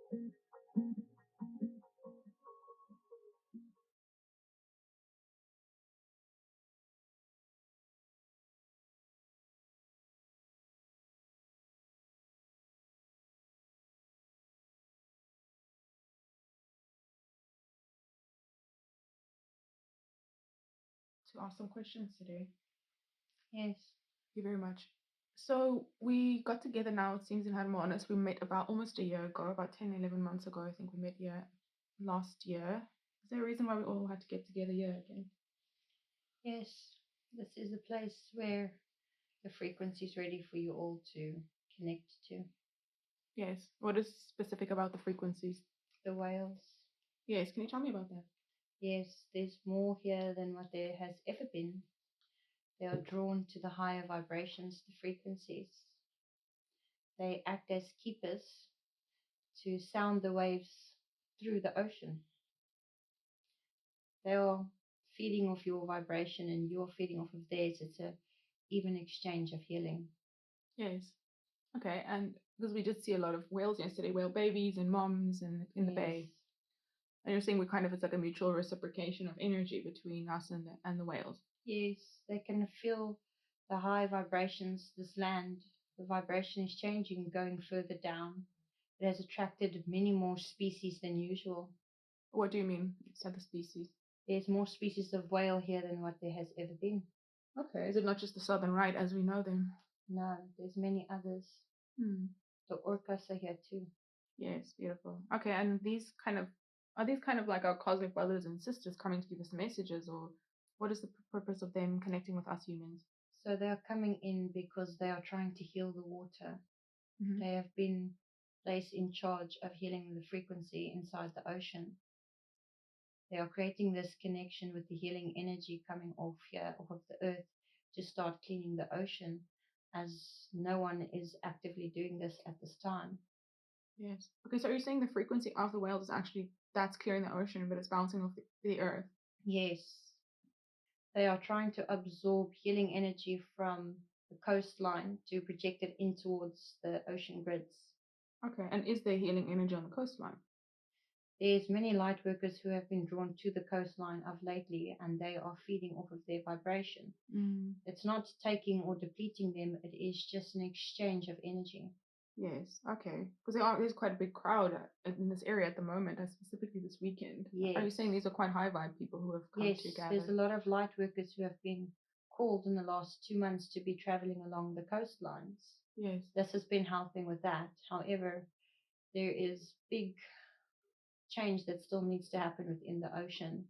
To ask some questions today. Yes. Thank you very much. So we got together now, it seems, in Hermanus. We met about almost a year ago, about 10, 11 months ago, I think we met here last year. Is there a reason why we all had to get together here again? Yes. This is a place where the frequency is ready for you all to connect to. Yes. What is specific about the frequencies? The whales. Yes, can you tell me about that? Yes, there's more here than what there has ever been. They are drawn to the higher vibrations, the frequencies. They act as keepers to sound the waves through the ocean. They are feeding off your vibration and you're feeding off of theirs. It's a even exchange of healing. Yes. Okay, and because we did see a lot of whales yesterday, whale babies and moms and in the bay. And you're saying it's like a mutual reciprocation of energy between us and the whales. Yes, they can feel the high vibrations. This land, the vibration is changing, going further down. It has attracted many more species than usual. What do you mean? It's other species. There's more species of whale here than what there has ever been. Okay, is it not just the southern right as we know them? No, there's many others. The orkas are here too. Yes, beautiful. Okay, and are these kind of like our cosmic brothers and sisters coming to give us messages, or what is the purpose of them connecting with us humans? So they are coming in because they are trying to heal the water. Mm-hmm. They have been placed in charge of healing the frequency inside the ocean. They are creating this connection with the healing energy coming off here, off of the earth, to start cleaning the ocean, as no one is actively doing this at this time. Yes. Okay, so are you saying the frequency of the whales is actually that's clearing the ocean, but it's bouncing off the earth? Yes. They are trying to absorb healing energy from the coastline to project it in towards the ocean grids. Okay, and is there healing energy on the coastline? There's many light workers who have been drawn to the coastline of lately, and they are feeding off of their vibration. It's not taking or depleting them, it is just an exchange of energy. Yes, okay. Because there's quite a big crowd in this area at the moment, and specifically this weekend. Yes. Are you saying these are quite high vibe people who have come Yes, to gather? there's a lot of light workers who have been called in the last 2 months to be traveling along the coastlines. Yes. This has been helping with that. However, there is big change that still needs to happen within the ocean.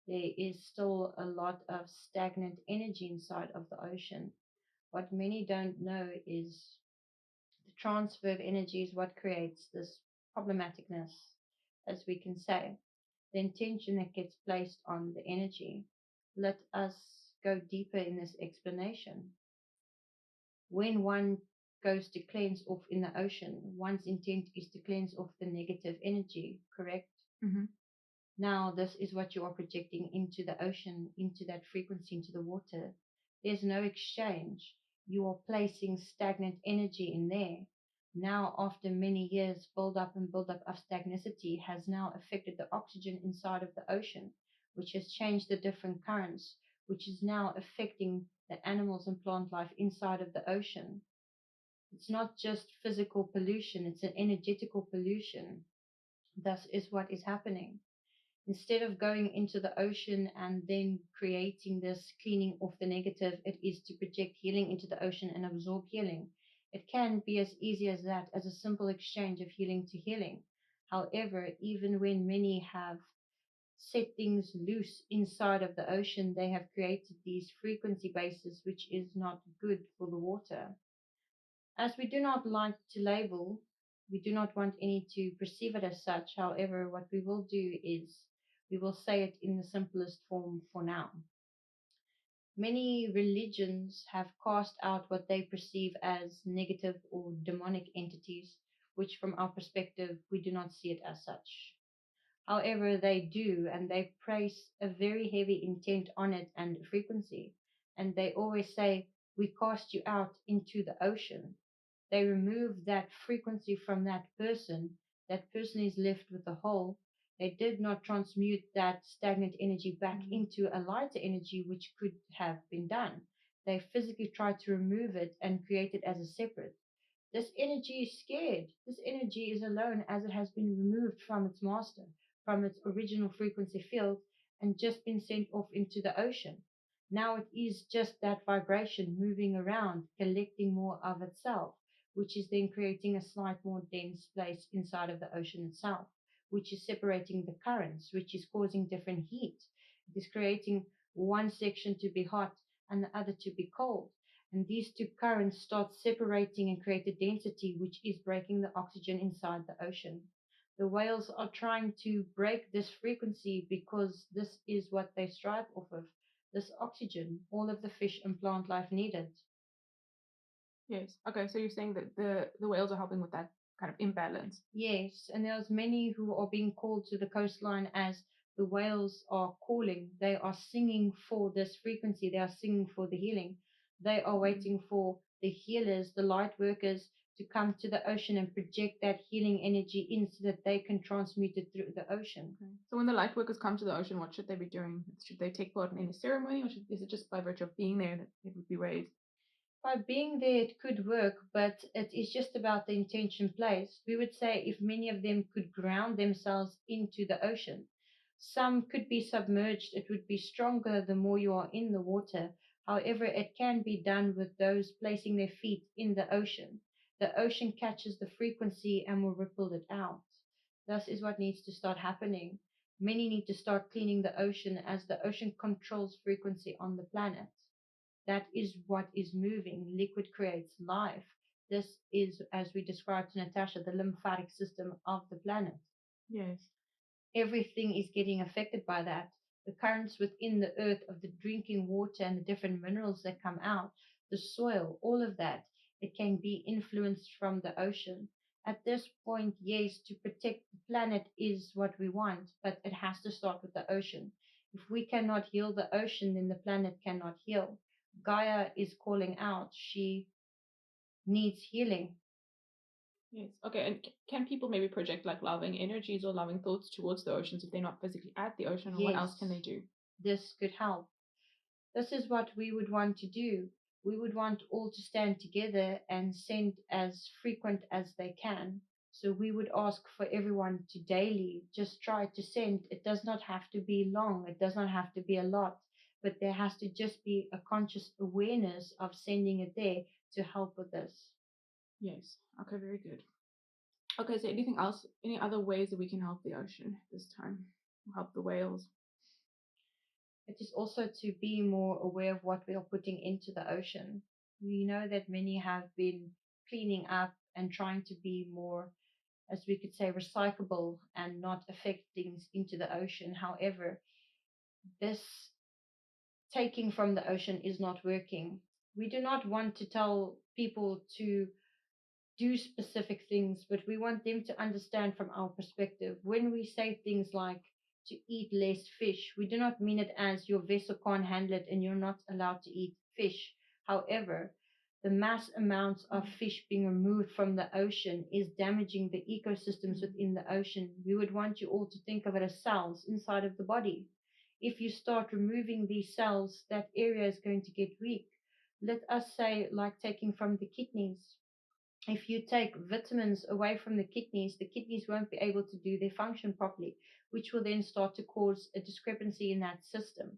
There is still a lot of stagnant energy inside of the ocean. What many don't know is the transfer of energy is what creates this problematicness, as we can say. The intention that gets placed on the energy. Let us go deeper in this explanation. When one goes to cleanse off in the ocean, one's intent is to cleanse off the negative energy, correct? Mm-hmm. Now, this is what you are projecting into the ocean, into that frequency, into the water. There's no exchange. You are placing stagnant energy in there. Now, after many years, build up of stagnicity has now affected the oxygen inside of the ocean, which has changed the different currents, which is now affecting the animals and plant life inside of the ocean. It's not just physical pollution, it's an energetical pollution. Thus is what is happening. Instead of going into the ocean and then creating this cleaning off the negative, it is to project healing into the ocean and absorb healing. It can be as easy as that, as a simple exchange of healing to healing. However, even when many have set things loose inside of the ocean, they have created these frequency bases, which is not good for the water. As we do not like to label, we do not want any to perceive it as such. However, what we will do is we will say it in the simplest form for now. Many religions have cast out what they perceive as negative or demonic entities, which from our perspective, we do not see it as such. However, they do, and they place a very heavy intent on it and frequency. And they always say, we cast you out into the ocean. They remove that frequency from that person, That person is left with a hole. They did not transmute that stagnant energy back into a lighter energy, which could have been done. They physically tried to remove it and create it as a separate. This energy is scared. This energy is alone as it has been removed from its master, from its original frequency field, and just been sent off into the ocean. Now it is just that vibration moving around, collecting more of itself, which is then creating a slight more dense place inside of the ocean itself, which is separating the currents, which is causing different heat. It is creating one section to be hot and the other to be cold. And these two currents start separating and create a density which is breaking the oxygen inside the ocean. The whales are trying to break this frequency because this is what they strive off of, this oxygen all of the fish and plant life needed. Yes. Okay, so you're saying that the whales are helping with that kind of imbalance. Yes, and there's many who are being called to the coastline as the whales are calling. They are singing for this frequency. They are singing for the healing. They are waiting for the healers, the light workers, to come to the ocean and project that healing energy in so that they can transmute it through the ocean. Okay. So when the light workers come to the ocean, what should they be doing? Should they take part in any ceremony, or is it just by virtue of being there that it would be raised? By being there, it could work, but it is just about the intention placed. We would say if many of them could ground themselves into the ocean. Some could be submerged, it would be stronger the more you are in the water. However, it can be done with those placing their feet in the ocean. The ocean catches the frequency and will ripple it out. This is what needs to start happening. Many need to start cleaning the ocean as the ocean controls frequency on the planet. That is what is moving. Liquid creates life. This is, as we described to Natasha, the lymphatic system of the planet. Yes. Everything is getting affected by that. The currents within the earth of the drinking water and the different minerals that come out, the soil, all of that, it can be influenced from the ocean. At this point, yes, to protect the planet is what we want, but it has to start with the ocean. If we cannot heal the ocean, then the planet cannot heal. Gaia is calling out. She needs healing. Yes. Okay. And can people maybe project like loving energies or loving thoughts towards the oceans if they're not physically at the ocean, or what else can Yes, they do? this could help. This is what we would want to do. We would want all to stand together and send as frequent as they can. So we would ask for everyone to daily just try to send. It does not have to be long, it does not have to be a lot, but there has to just be a conscious awareness of sending it there to help with this. Yes. Okay. Very good. Okay. So anything else? Any other ways that we can help the ocean this time? Help the whales? It is also to be more aware of what we are putting into the ocean. We know that many have been cleaning up and trying to be more, as we could say, recyclable and not affect things into the ocean. However, this taking from the ocean is not working. We do not want to tell people to do specific things, but we want them to understand from our perspective. When we say things like to eat less fish, we do not mean it as your vessel can't handle it and you're not allowed to eat fish. However, the mass amounts of fish being removed from the ocean is damaging the ecosystems within the ocean. We would want you all to think of it as cells inside of the body. If you start removing these cells, that area is going to get weak. Let us say, like taking from the kidneys. If you take vitamins away from the kidneys won't be able to do their function properly, which will then start to cause a discrepancy in that system.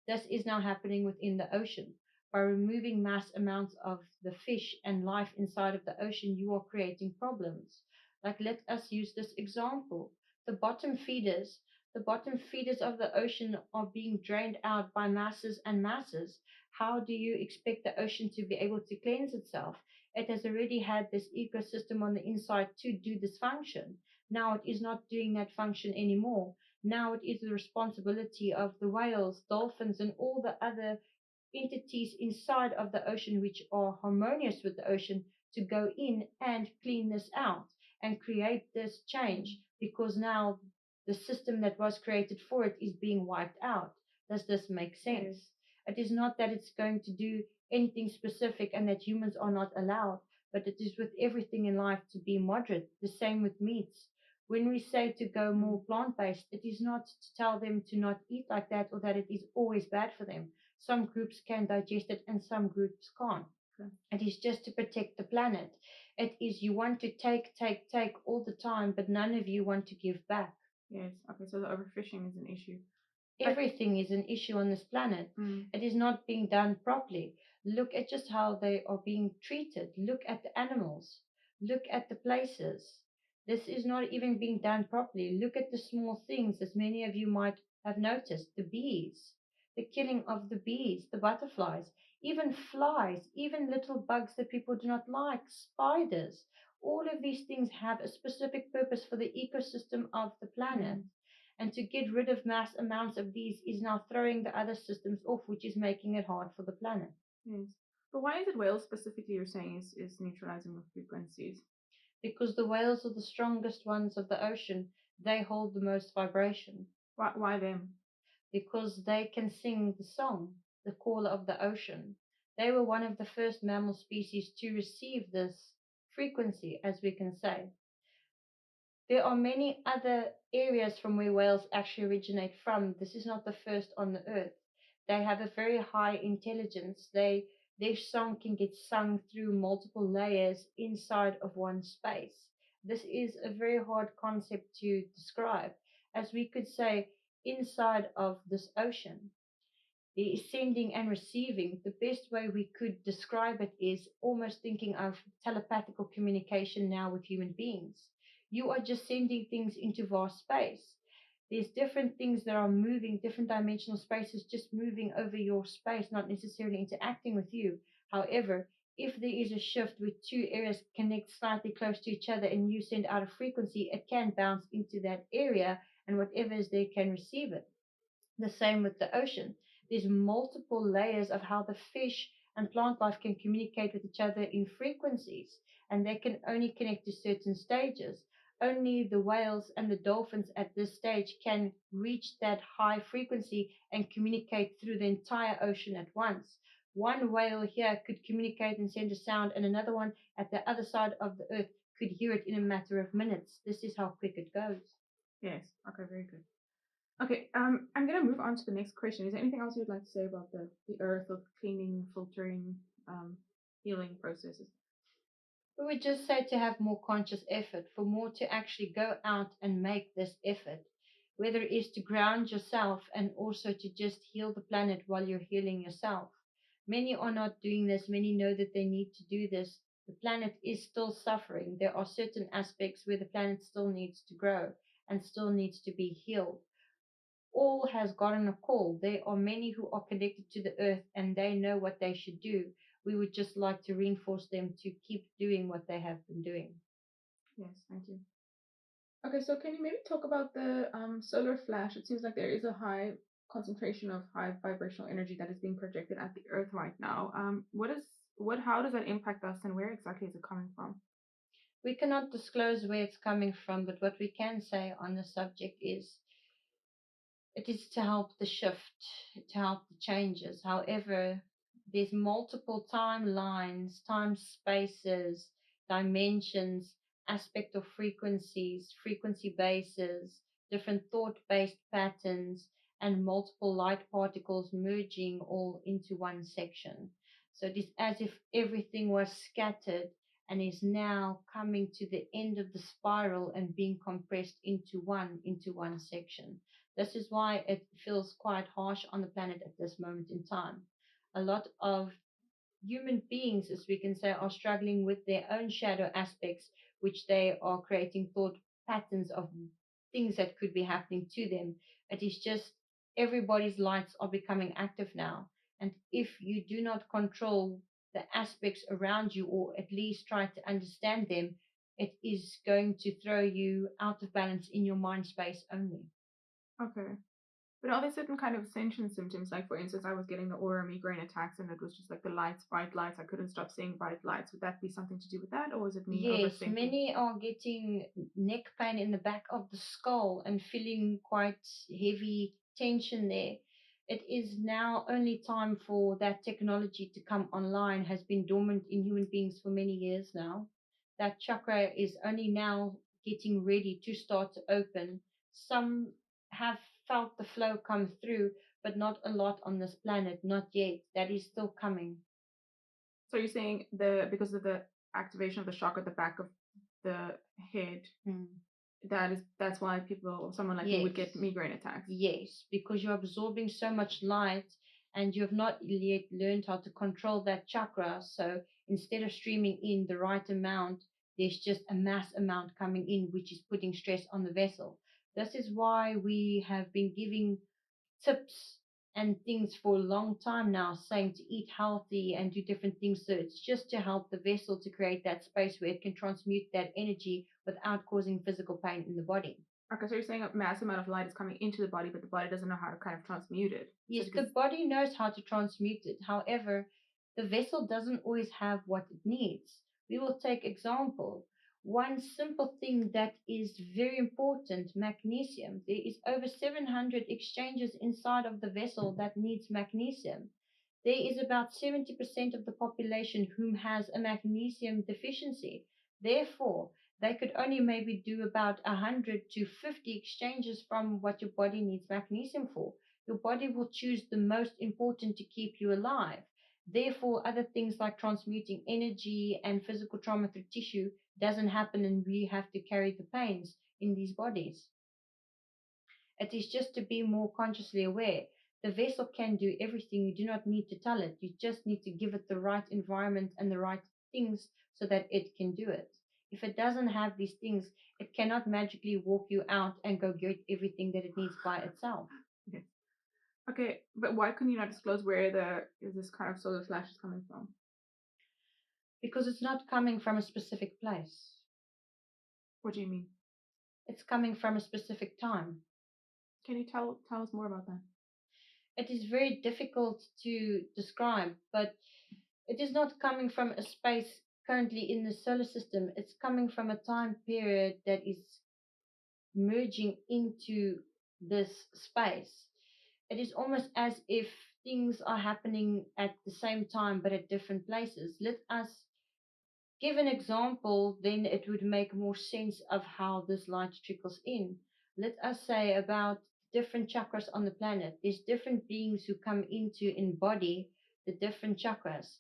This is now happening within the ocean. By removing mass amounts of the fish and life inside of the ocean, you are creating problems. Like, let us use this example. The bottom feeders, the bottom feeders of the ocean are being drained out by masses and masses. How do you expect the ocean to be able to cleanse itself? It has already had this ecosystem on the inside to do this function. Now it is not doing that function anymore. Now it is the responsibility of the whales, dolphins, and all the other entities inside of the ocean which are harmonious with the ocean to go in and clean this out and create this change, because now the system that was created for it is being wiped out. Does this make sense? Yes. It is not that it's going to do anything specific and that humans are not allowed, but it is with everything in life to be moderate. The same with meats. When we say to go more plant-based, it is not to tell them to not eat like that or that it is always bad for them. Some groups can digest it and some groups can't. Okay. It is just to protect the planet. It is you want to take all the time, but none of you want to give back. Yes. Okay. So the overfishing is an issue. Everything is an issue on this planet. It is not being done properly. Look at just how they are being treated. Look at the animals. Look at the places. This is not even being done properly. Look at the small things, as many of you might have noticed. The bees, the killing of the bees, the butterflies, even flies, even little bugs that people do not like, spiders. All of these things have a specific purpose for the ecosystem of the planet. And to get rid of mass amounts of these is now throwing the other systems off, which is making it hard for the planet. Yes. But why is it whales specifically you're saying is neutralizing the frequencies? Because the whales are the strongest ones of the ocean. They hold the most vibration. Why them? Because they can sing the song, the call of the ocean. They were one of the first mammal species to receive this frequency, as we can say. There are many other areas from where whales actually originate from. This is not the first on the earth. They have a very high intelligence. Their song can get sung through multiple layers inside of one space. This is a very hard concept to describe. As we could say, inside of this ocean, the sending and receiving, the best way we could describe it is almost thinking of telepathical communication now with human beings. You are just sending things into vast space. There's different things that are moving, different dimensional spaces just moving over your space, not necessarily interacting with you. However, if there is a shift where two areas connect slightly close to each other and you send out a frequency, it can bounce into that area and whatever is there can receive it. The same with the ocean. There's multiple layers of how the fish and plant life can communicate with each other in frequencies, and they can only connect to certain stages. Only the whales and the dolphins at this stage can reach that high frequency and communicate through the entire ocean at once. One whale here could communicate and send a sound, and another one at the other side of the earth could hear it in a matter of minutes. This is how quick it goes. Yes. Okay. Very good. Okay, I'm gonna move on to the next question. Is there anything else you'd like to say about the earth or cleaning, filtering, healing processes? We would just say to have more conscious effort, for more to actually go out and make this effort, whether it is to ground yourself and also to just heal the planet while you're healing yourself. Many are not doing this, many know that they need to do this. The planet is still suffering. There are certain aspects where the planet still needs to grow and still needs to be healed. All has gotten a call. There are many who are connected to the earth and they know what they should do. We would just like to reinforce them to keep doing what they have been doing. Yes, thank you. Okay, so can you maybe talk about the solar flash? It seems like there is a high concentration of high vibrational energy that is being projected at the earth right now. How does that impact us and where exactly is it coming from? We cannot disclose where it's coming from, but what we can say on the subject is it is to help the shift, to help the changes. However, there's multiple timelines, time spaces, dimensions, aspect of frequencies, frequency bases, different thought based patterns, and multiple light particles merging all into one section. So it is as if everything was scattered and is now coming to the end of the spiral and being compressed into one section. This is why it feels quite harsh on the planet at this moment in time. A lot of human beings, as we can say, are struggling with their own shadow aspects, which they are creating thought patterns of things that could be happening to them. It is just everybody's lights are becoming active now. And if you do not control the aspects around you, or at least try to understand them, it is going to throw you out of balance in your mind space only. Okay. But are there certain kind of ascension symptoms? Like, for instance, I was getting the aura migraine attacks, and it was just like the lights, bright lights. I couldn't stop seeing bright lights. Would that be something to do with that, or is it me Yes, overthinking? many are getting neck pain in the back of the skull and feeling quite heavy tension there. It is now only time for that technology to come online, has been dormant in human beings for many years now. That chakra is only now getting ready to start to open. Some have felt the flow come through, but not a lot on this planet, not yet. That is still coming. So you're saying because of the activation of the chakra at the back of the head, that's why people or someone like me would get Yes. migraine attacks. Yes, because you're absorbing so much light and you have not yet learned how to control that chakra. So instead of streaming in the right amount, there's just a mass amount coming in, which is putting stress on the vessel. This is why we have been giving tips and things for a long time now, saying to eat healthy and do different things. So it's just to help the vessel to create that space where it can transmute that energy without causing physical pain in the body. Okay, so you're saying a massive amount of light is coming into the body, but the body doesn't know how to kind of transmute it. Yes, So the body knows how to transmute it. However, the vessel doesn't always have what it needs. We will take example. One simple thing that is very important, magnesium. There is over 700 exchanges inside of the vessel that needs magnesium. There is about 70% of the population whom has a magnesium deficiency. Therefore, they could only maybe do about 100 to 50 exchanges from what your body needs magnesium for. Your body will choose the most important to keep you alive. Therefore, other things like transmuting energy and physical trauma through tissue doesn't happen, and we have to carry the pains in these bodies. It is just to be more consciously aware. The vessel can do everything. You do not need to tell it. You just need to give it the right environment and the right things so that it can do it. If it doesn't have these things, it cannot magically walk you out and go get everything that it needs by itself. Okay. Okay, but why couldn't you not disclose where this kind of solar flash is coming from? Because it's not coming from a specific place. What do you mean? It's coming from a specific time. Can you tell us more about that? It is very difficult to describe, but it is not coming from a space currently in the solar system. It's coming from a time period that is merging into this space. It is almost as if things are happening at the same time but at different places. Let us give an example, then it would make more sense of how this light trickles in. Let us say about different chakras on the planet. There's different beings who come in to embody the different chakras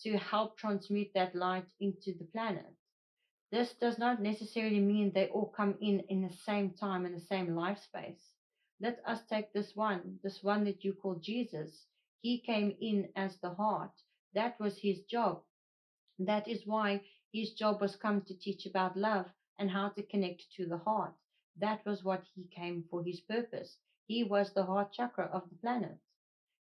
to help transmute that light into the planet. This does not necessarily mean they all come in the same time, in the same life space. Let us take this one that you call Jesus. He came in as the heart. That was his job. That is why his job was come to teach about love and how to connect to the heart. That was what he came for, his purpose. He was the heart chakra of the planet.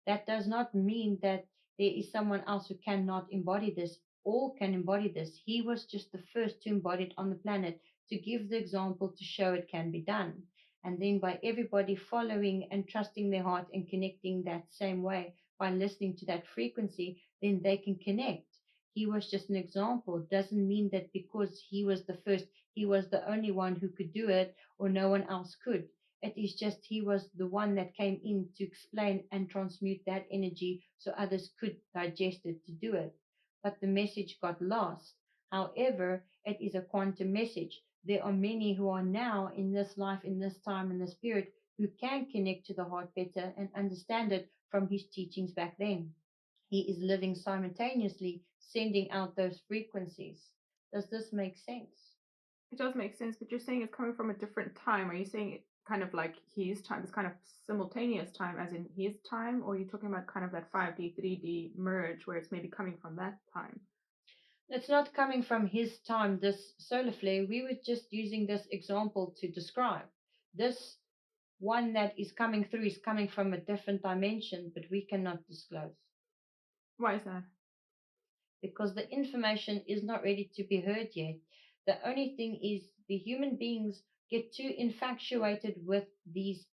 That does not mean that there is someone else who cannot embody this. All can embody this. He was just the first to embody it on the planet, to give the example to show it can be done. And then by everybody following and trusting their heart and connecting that same way by listening to that frequency, then they can connect. He was just an example. Doesn't mean that because he was the first, he was the only one who could do it or no one else could. It is just he was the one that came in to explain and transmute that energy so others could digest it to do it. But the message got lost. However, it is a quantum message. There are many who are now in this life, in this time, in this period, who can connect to the heart better and understand it from his teachings back then. He is living simultaneously, sending out those frequencies. Does this make sense? It does make sense, but you're saying it's coming from a different time. Are you saying it kind of like his time, this kind of simultaneous time, as in his time, or are you talking about kind of that 5D, 3D merge where it's maybe coming from that time? It's not coming from his time, this solar flare. We were just using this example to describe. This one that is coming through is coming from a different dimension, but we cannot disclose. Why is that? Because the information is not ready to be heard yet. The only thing is the human beings get too infatuated with these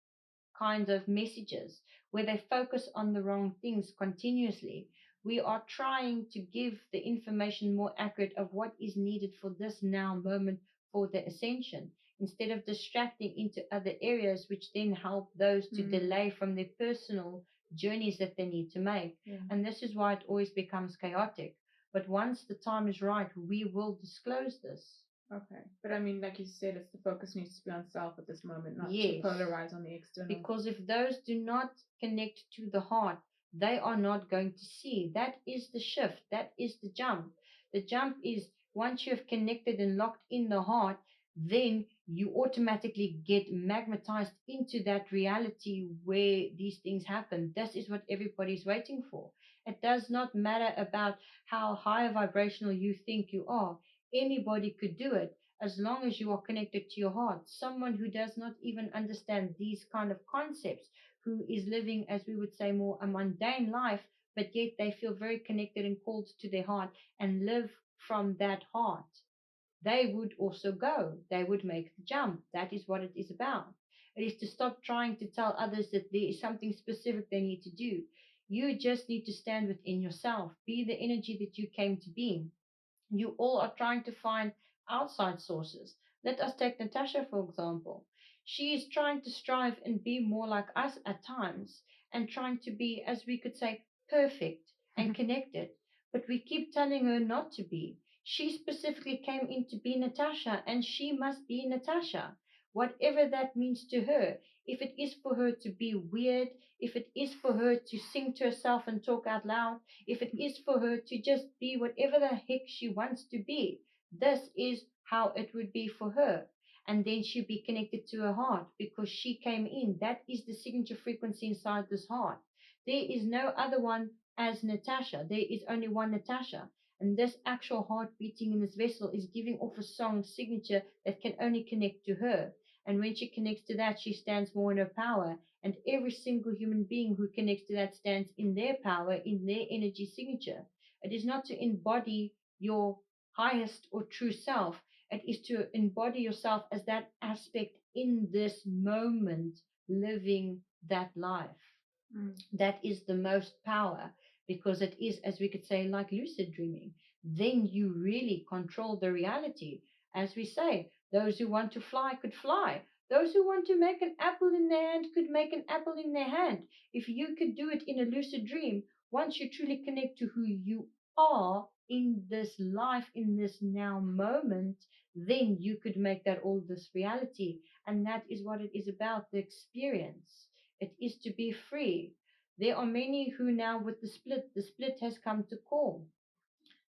kinds of messages where they focus on the wrong things continuously. We are trying to give the information more accurate of what is needed for this now moment for the ascension, instead of distracting into other areas, which then help those to delay from their personal journeys that they need to make. Yeah. And this is why it always becomes chaotic. But once the time is right, we will disclose this. Okay. But I mean, like you said, it's the focus needs to be on self at this moment, not to Yes. polarize on the external. Because if those do not connect to the heart, they are not going to see. That is the shift. That is the jump. The jump is once you have connected and locked in the heart, then you automatically get magnetized into that reality where these things happen. This is what everybody's waiting for. It does not matter about how high vibrational you think you are. Anybody could do it as long as you are connected to your heart. Someone who does not even understand these kind of concepts, who is living, as we would say, more a mundane life, but yet they feel very connected and called to their heart and live from that heart, they would also go. They would make the jump. That is what it is about. It is to stop trying to tell others that there is something specific they need to do. You just need to stand within yourself, be the energy that you came to be. You all are trying to find outside sources. Let us take Natasha, for example. She is trying to strive and be more like us at times and trying to be, as we could say, perfect and connected. But we keep telling her not to be. She specifically came in to be Natasha and she must be Natasha. Whatever that means to her. If it is for her to be weird, if it is for her to sing to herself and talk out loud, if it is for her to just be whatever the heck she wants to be, this is how it would be for her. And then she'd be connected to her heart because she came in. That is the signature frequency inside this heart. There is no other one as Natasha. There is only one Natasha. And this actual heart beating in this vessel is giving off a song signature that can only connect to her. And when she connects to that, she stands more in her power. And every single human being who connects to that stands in their power, in their energy signature. It is not to embody your highest or true self. It is to embody yourself as that aspect in this moment, living that life. Mm. That is the most power because it is, as we could say, like lucid dreaming. Then you really control the reality. As we say, those who want to fly could fly. Those who want to make an apple in their hand could make an apple in their hand. If you could do it in a lucid dream, once you truly connect to who you are in this life, in this now moment, then you could make that all this reality. And that is what it is about, the experience. It is to be free. There are many who now, with the split has come to call.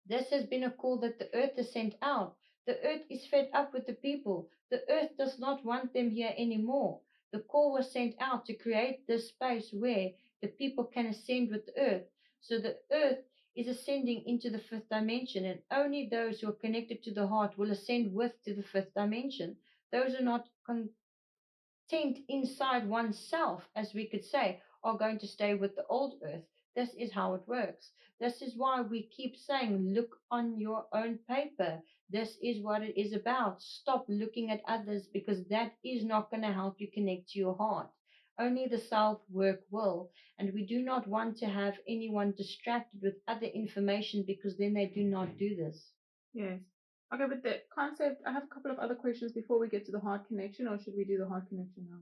This has been a call that the earth has sent out. The earth is fed up with the people. The earth does not want them here anymore. The call was sent out to create this space where the people can ascend with the earth. So the earth is ascending into the fifth dimension, and only those who are connected to the heart will ascend with to the fifth dimension. Those who are not content inside oneself, as we could say, are going to stay with the old earth. This is how it works. This is why we keep saying, look on your own paper. This is what it is about. Stop looking at others because that is not going to help you connect to your heart. Only the self work will. And we do not want to have anyone distracted with other information because then they do not do this. Yes. Okay, but the concept, I have a couple of other questions before we get to the heart connection, or should we do the heart connection now?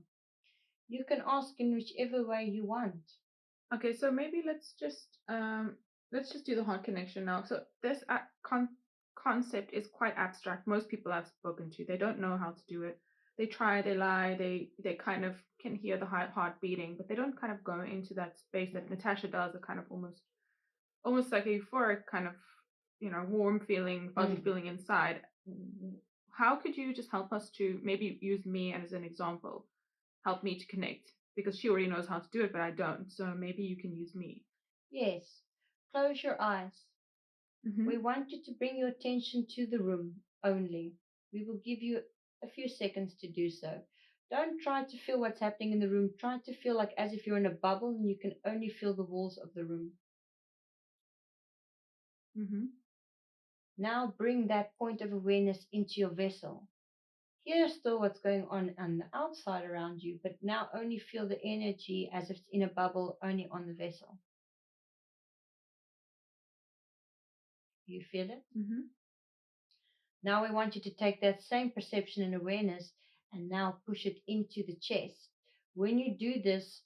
You can ask in whichever way you want. Okay, so maybe let's just do the heart connection now. So this concept is quite abstract. Most people I've spoken to, they don't know how to do it. They try, they lie, they kind of can hear the heart beating, but they don't kind of go into that space that Natasha does, a kind of almost like a euphoric kind of, warm feeling, fuzzy feeling inside. How could you just help us to maybe use me as an example, help me to connect? Because she already knows how to do it, but I don't. So maybe you can use me. Yes. Close your eyes. Mm-hmm. We want you to bring your attention to the room only. We will give you a few seconds to do so. Don't try to feel what's happening in the room. Try to feel like as if you're in a bubble and you can only feel the walls of the room. Mm-hmm. Now bring that point of awareness into your vessel. Hear still what's going on the outside around you, but now only feel the energy as if it's in a bubble only on the vessel. You feel it? Mm-hmm. Now we want you to take that same perception and awareness and now push it into the chest. When you do this,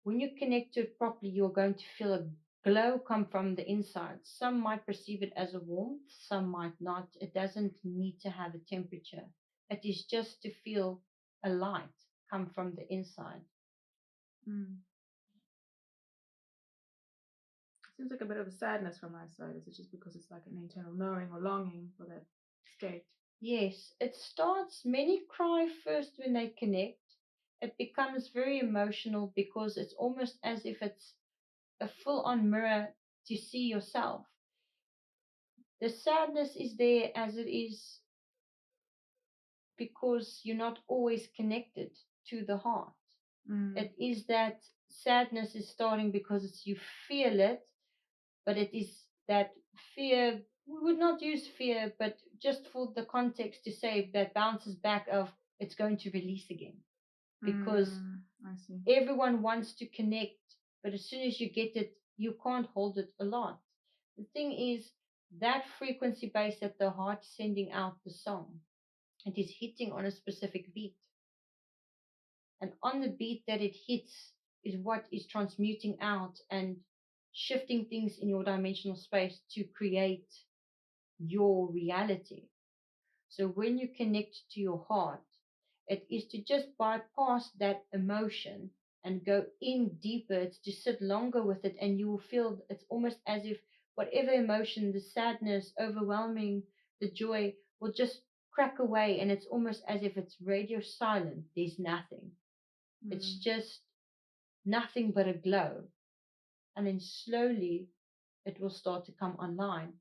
when you connect to it properly, you're going to feel a glow come from the inside. Some might perceive it as a warmth, some might not. It doesn't need to have a temperature. It is just to feel a light come from the inside. Mm. Seems like a bit of a sadness from my side. Is it just because it's like an internal knowing or longing for that state? Yes, it starts, many cry first when they connect. It becomes very emotional because it's almost as if it's a full on mirror to see yourself. The sadness is there as it is because you're not always connected to the heart. Mm. It is that sadness is starting because it's you feel it, but it is that fear. We would not use fear, but just for the context to say that bounces back of it's going to release again. Because I see. everyone wants to connect, but as soon as you get it, you can't hold it a lot. The thing is, that frequency base that the heart is sending out the song, it is hitting on a specific beat. And on the beat that it hits is what is transmuting out and shifting things in your dimensional space to create your reality. So when you connect to your heart, it is to just bypass that emotion and go in deeper. It's to sit longer with it, and you will feel it's almost as if whatever emotion, the sadness, overwhelming, the joy, will just crack away, and it's almost as if it's radio silent. There's nothing. It's just nothing but a glow. And then slowly it will start to come online.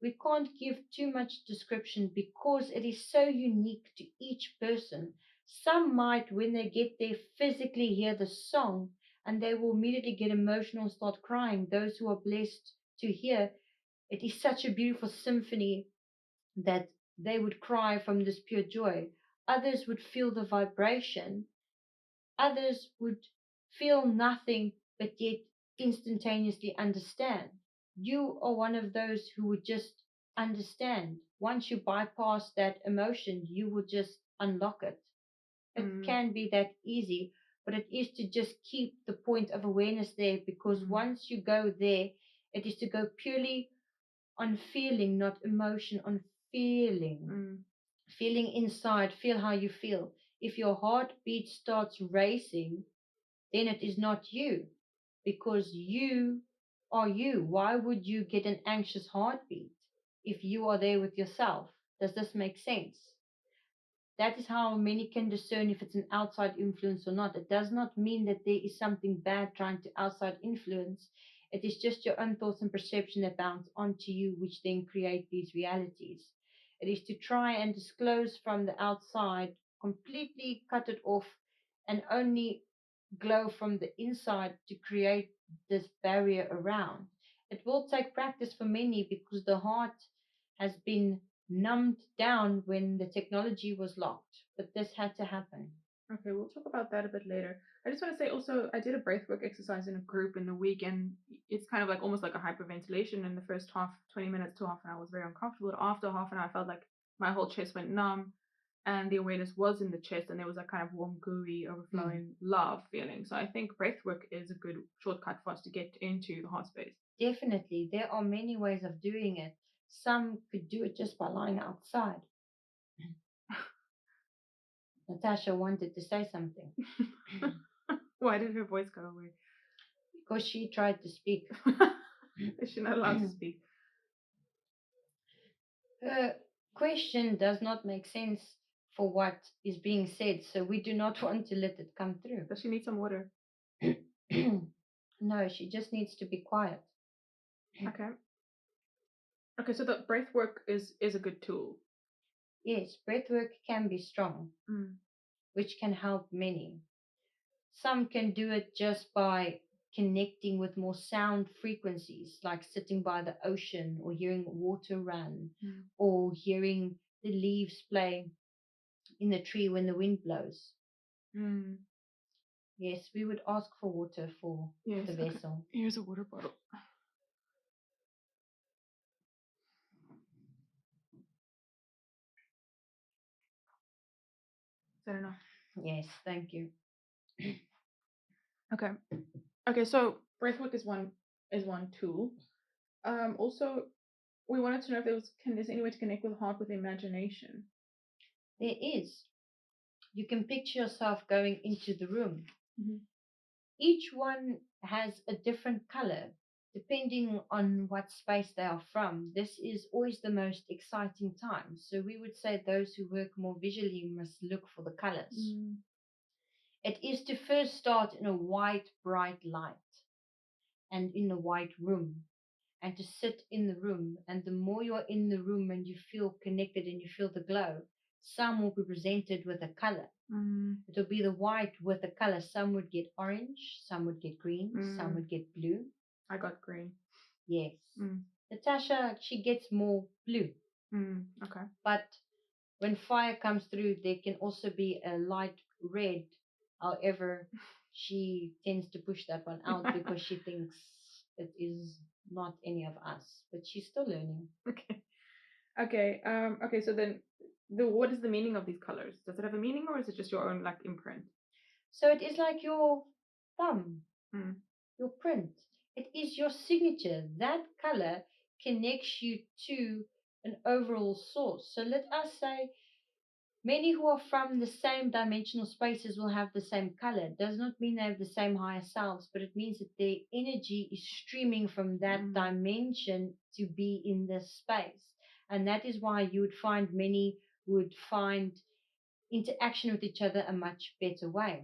We can't give too much description because it is so unique to each person. Some might, when they get there, physically hear the song and they will immediately get emotional and start crying. Those who are blessed to hear, it is such a beautiful symphony that they would cry from this pure joy. Others would feel the vibration. Others would feel nothing but yet instantaneously understand. You are one of those who would just understand. Once you bypass that emotion, you will just unlock it. It can be that easy, but it is to just keep the point of awareness there, because once you go there, it is to go purely on feeling, not emotion, on feeling. Feeling inside, feel how you feel. If your heartbeat starts racing, then it is not you, because you are you. Why would you get an anxious heartbeat if you are there with yourself? Does this make sense? That is how many can discern if it's an outside influence or not. It does not mean that there is something bad trying to outside influence. It is just your own thoughts and perception that bounce onto you, which then create these realities. It is to try and disclose from the outside, completely cut it off, and only glow from the inside to create this barrier around. It will take practice for many because the heart has been numbed down when the technology was locked, but this had to happen. Okay, we'll talk about that a bit later. I just want to say also, I did a breathwork exercise in a group in the week, and it's kind of like almost like a hyperventilation. In the first 20 minutes to half an hour, I was very uncomfortable. But after half an hour, I felt like my whole chest went numb, and the awareness was in the chest, and there was that kind of warm, gooey, overflowing love feeling. So I think breathwork is a good shortcut for us to get into the heart space. Definitely, there are many ways of doing it. Some could do it just by lying outside. Natasha wanted to say something. Why did her voice go away? Because she tried to speak. Is she not allowed to speak? Her question does not make sense for what is being said, so we do not want to let it come through. Does she need some water? No, she just needs to be quiet. Okay. Okay, so the breath work is a good tool. Yes, breathwork can be strong, which can help many. Some can do it just by connecting with more sound frequencies, like sitting by the ocean or hearing water run or hearing the leaves play in the tree when the wind blows. Yes, we would ask for water for the vessel. Okay. Here's a water bottle. Is that enough? Yes, thank you. Okay. Okay, so breathwork is one is one tool. Also, we wanted to know if there's any way to connect with the heart with imagination. There is. You can picture yourself going into the room. Mm-hmm. Each one has a different color depending on what space they are from. This is always the most exciting time. So we would say those who work more visually must look for the colors. Mm. It is to first start in a white, bright light and in the white room, and to sit in the room. And the more you're in the room and you feel connected and you feel the glow, some will be presented with a color. Mm. It'll be the white with a color. Some would get orange, some would get green, some would get blue. I got green. Yes. Mm. Natasha, she gets more blue. Okay. But when fire comes through, there can also be a light red. However, she tends to push that one out because she thinks it is not any of us. But she's still learning. Okay. Okay. Okay. So then, what is the meaning of these colors? Does it have a meaning, or is it just your own like imprint? So it is like your thumb, Mm. your print. It is your signature. That color connects you to an overall source. So let us say many who are from the same dimensional spaces will have the same color. It does not mean they have the same higher selves, but it means that their energy is streaming from that dimension to be in this space. And that is why you would find many would find interaction with each other a much better way.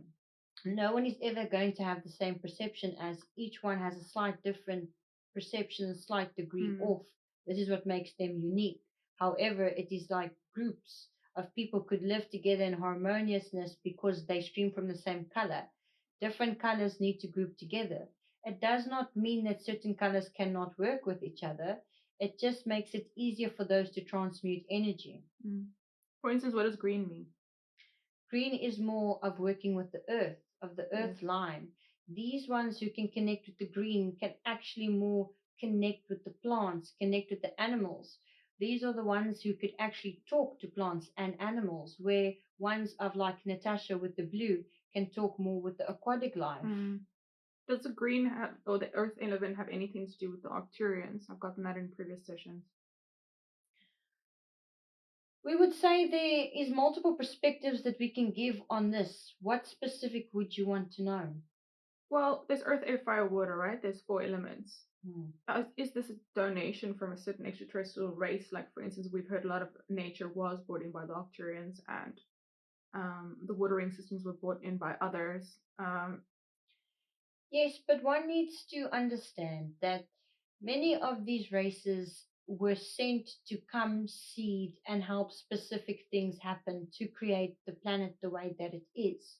No one is ever going to have the same perception, as each one has a slight different perception, a slight degree off. This is what makes them unique. However, it is like groups of people could live together in harmoniousness because they stream from the same color. Different colors need to group together. It does not mean that certain colors cannot work with each other. It just makes it easier for those to transmute energy. For instance, what does green mean? Green is more of working with the earth, of the earth line. These ones who can connect with the green can actually more connect with the plants, connect with the animals. These are the ones who could actually talk to plants and animals, where ones of like Natasha with the blue can talk more with the aquatic life. Does the green or the earth element have anything to do with the Arcturians? I've gotten that in previous sessions. We would say there is multiple perspectives that we can give on this. What specific would you want to know? Well, there's earth, air, fire, water, right? There's 4 elements. Is this a donation from a certain extraterrestrial race? Like, for instance, we've heard a lot of nature was brought in by the Arcturians, and the watering systems were brought in by others. Yes, but one needs to understand that many of these races were sent to come seed and help specific things happen to create the planet the way that it is.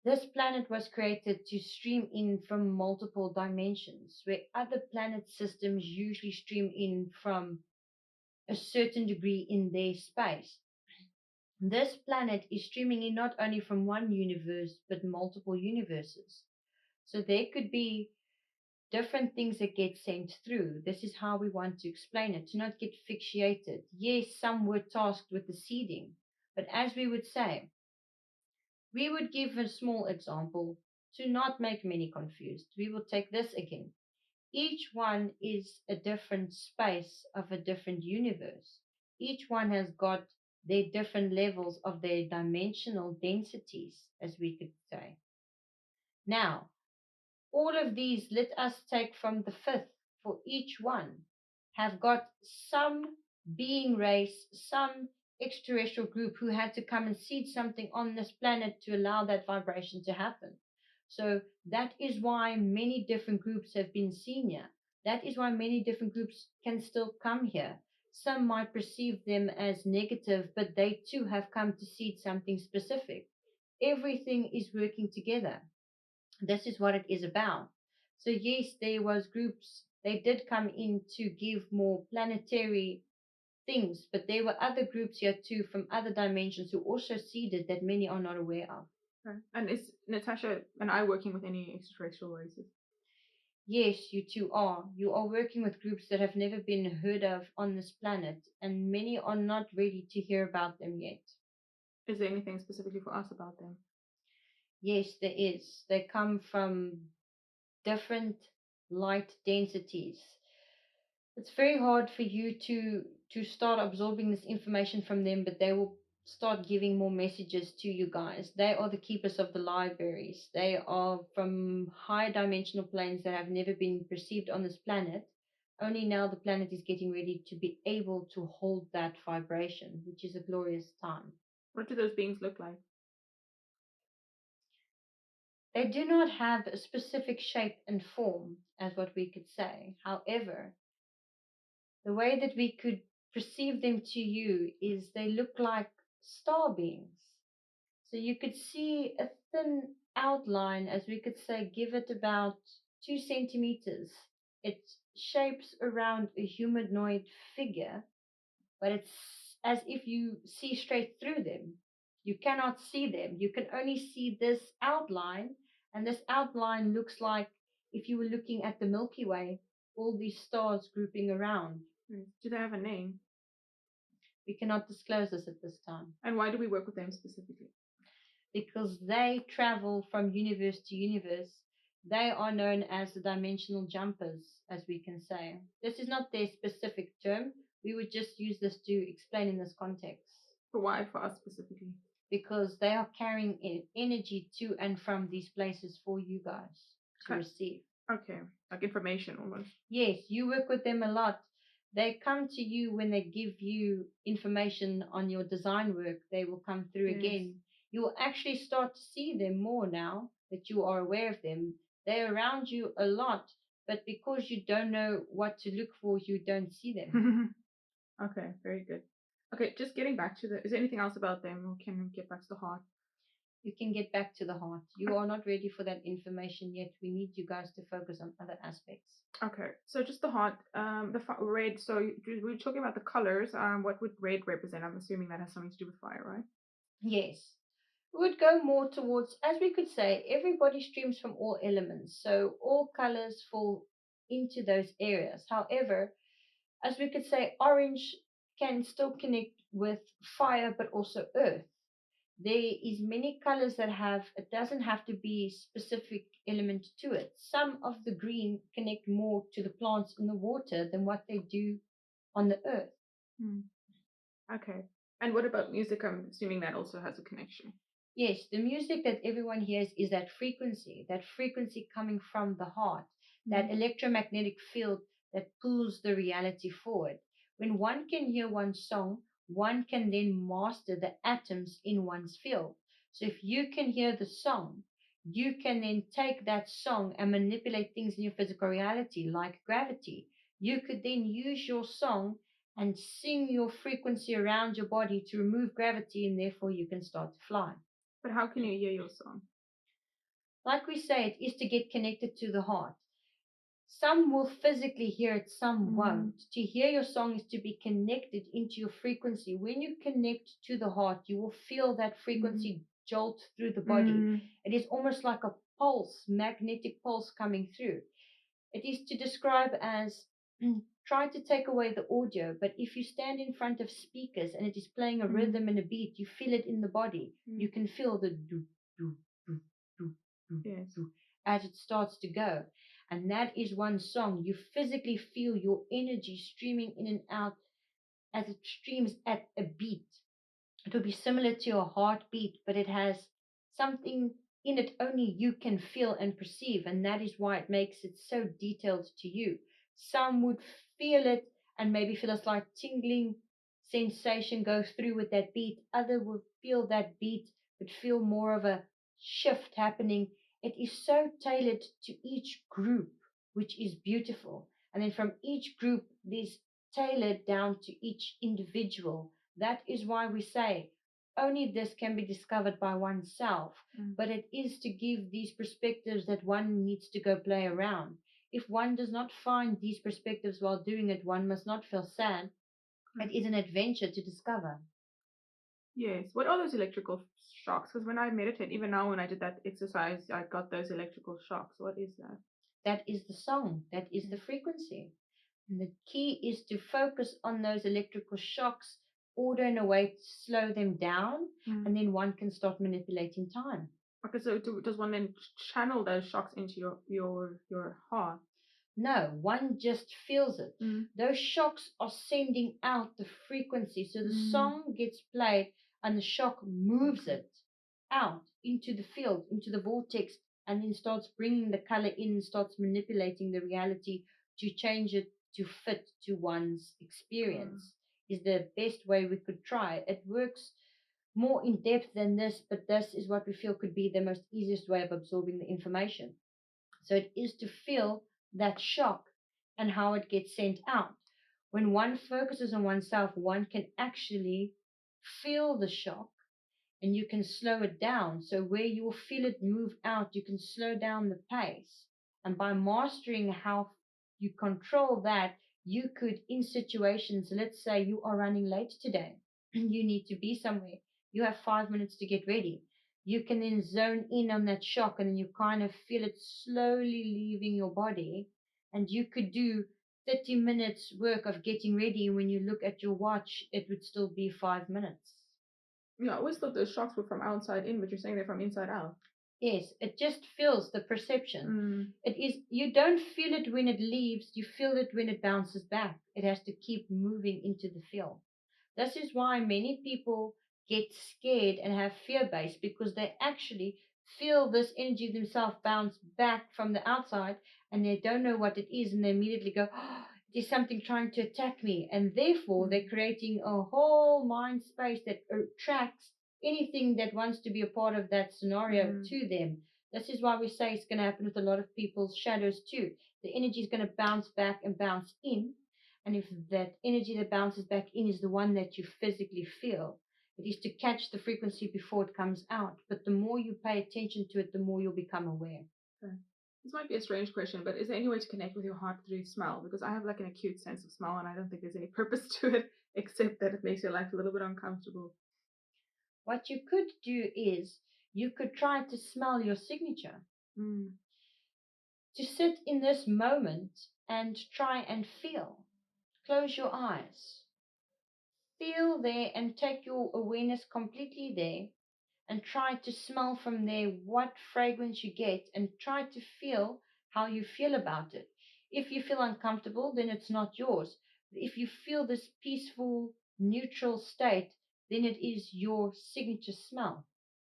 This planet was created to stream in from multiple dimensions, where other planet systems usually stream in from a certain degree in their space. This planet is streaming in not only from one universe, but multiple universes. So there could be different things that get sent through. This is how we want to explain it, to not get fixated. Yes, some were tasked with the seeding, but as we would say, we would give a small example to not make many confused. We will take this again. Each one is a different space of a different universe. Each one has got their different levels of their dimensional densities, as we could say. Now, all of these, let us take from the fifth for each one, have got some being race, some extraterrestrial group who had to come and seed something on this planet to allow that vibration to happen. So that is why many different groups have been seen here. That is why many different groups can still come here. Some might perceive them as negative, but they too have come to seed something specific. Everything is working together. This is what it is about. So yes, there was groups, they did come in to give more planetary things, but there were other groups here too from other dimensions who also seeded that many are not aware of. Okay. And is Natasha and I working with any extraterrestrial races? Yes, you two are. You are working with groups that have never been heard of on this planet, and many are not ready to hear about them yet. Is there anything specifically for us about them? Yes, there is. They come from different light densities. It's very hard for you to start absorbing this information from them, but they will start giving more messages to you guys. They are the keepers of the libraries. They are from high dimensional planes that have never been perceived on this planet. Only now the planet is getting ready to be able to hold that vibration, which is a glorious time. What do those beings look like? They do not have a specific shape and form, as what we could say. However, the way that we could perceive them to you is they look like star beings. So you could see a thin outline, as we could say, give it about 2 centimeters. It shapes around a humanoid figure, but it's as if you see straight through them. You cannot see them. You can only see this outline, and this outline looks like if you were looking at the Milky Way, all these stars grouping around. Do they have a name? We cannot disclose this at this time. And why do we work with them specifically? Because they travel from universe to universe. They are known as the dimensional jumpers, as we can say. This is not their specific term. We would just use this to explain in this context. But why for us specifically? Because they are carrying energy to and from these places for you guys to receive. Okay, like information almost. Yes, you work with them a lot. They come to you when they give you information on your design work. They will come through again. You will actually start to see them more now that you are aware of them. They're around you a lot, but because you don't know what to look for, you don't see them. Okay, very good. Okay, just getting back to is there anything else about them, or can we get back to the heart? You can get back to the heart. You are not ready for that information yet. We need you guys to focus on other aspects. Okay, so just the heart, the red. So we were talking about the colors. What would red represent? I'm assuming that has something to do with fire, right? Yes. We would go more towards, as we could say, everybody streams from all elements. So all colors fall into those areas. However, as we could say, orange can still connect with fire, but also earth. There is many colors that have, it doesn't have to be specific element to it. Some of the green connect more to the plants in the water than what they do on the earth. Okay. And what about music? I'm assuming that also has a connection. Yes, the music that everyone hears is that frequency coming from the heart, that electromagnetic field that pulls the reality forward. When one can hear one song, one can then master the atoms in one's field. So if you can hear the song, you can then take that song and manipulate things in your physical reality, like gravity. You could then use your song and sing your frequency around your body to remove gravity, and therefore you can start to fly. But how can you hear your song? Like we say, it is to get connected to the heart. Some will physically hear it, some won't. To hear your song is to be connected into your frequency. When you connect to the heart, you will feel that frequency jolt through the body. It is almost like a pulse, magnetic pulse coming through. It is to describe as try to take away the audio, but if you stand in front of speakers and it is playing a rhythm and a beat, you feel it in the body. You can feel the do, do, do, do, do, do as it starts to go. And that is one song. You physically feel your energy streaming in and out as it streams at a beat. It will be similar to your heartbeat, but it has something in it only you can feel and perceive, and that is why it makes it so detailed to you. Some would feel it and maybe feel a slight tingling sensation go through with that beat. Other would feel that beat but feel more of a shift happening. It is so tailored to each group, which is beautiful. And then from each group, there's tailored down to each individual. That is why we say only this can be discovered by oneself, but it is to give these perspectives that one needs to go play around. If one does not find these perspectives while doing it, one must not feel sad. It is an adventure to discover. Yes. What are those electrical shocks? Because when I meditate, even now when I did that exercise, I got those electrical shocks. What is that? That is the song. That is the frequency. And the key is to focus on those electrical shocks, order in a way to slow them down, and then one can start manipulating time. Okay, so does one then channel those shocks into your heart? No, one just feels it. Mm. Those shocks are sending out the frequency. So the Mm. song gets played and the shock moves Okay. it out into the field, into the vortex, and then starts bringing the color in, starts manipulating the reality to change it to fit to one's experience. Is the best way we could try. It works more in depth than this, but this is what we feel could be the most easiest way of absorbing the information. So it is to feel that shock and how it gets sent out. When one focuses on oneself, one can actually feel the shock and you can slow it down. So where you will feel it move out, you can slow down the pace. And by mastering how you control that, you could, in situations, let's say you are running late today, you need to be somewhere, you have 5 minutes to get ready. You can then zone in on that shock and then you kind of feel it slowly leaving your body. And you could do 30 minutes work of getting ready. When you look at your watch, it would still be 5 minutes. Yeah, I always thought those shocks were from outside in, but you're saying they're from inside out. Yes, it just feels the perception. Mm. It is, you don't feel it when it leaves, you feel it when it bounces back. It has to keep moving into the field. This is why many people get scared and have fear base, because they actually feel this energy themselves bounce back from the outside and they don't know what it is and they immediately go, oh, there's something trying to attack me. And therefore, they're creating a whole mind space that attracts anything that wants to be a part of that scenario to them. This is why we say it's going to happen with a lot of people's shadows too. The energy is going to bounce back and bounce in. And if that energy that bounces back in is the one that you physically feel, it is to catch the frequency before it comes out. But the more you pay attention to it, the more you'll become aware. Okay. This might be a strange question, but is there any way to connect with your heart through smell? Because I have like an acute sense of smell, and I don't think there's any purpose to it except that it makes your life a little bit uncomfortable. What you could do is you could try to smell your signature. To sit in this moment and try and feel. Close your eyes. Feel there and take your awareness completely there and try to smell from there what fragrance you get and try to feel how you feel about it. If you feel uncomfortable, then it's not yours. If you feel this peaceful, neutral state, then it is your signature smell.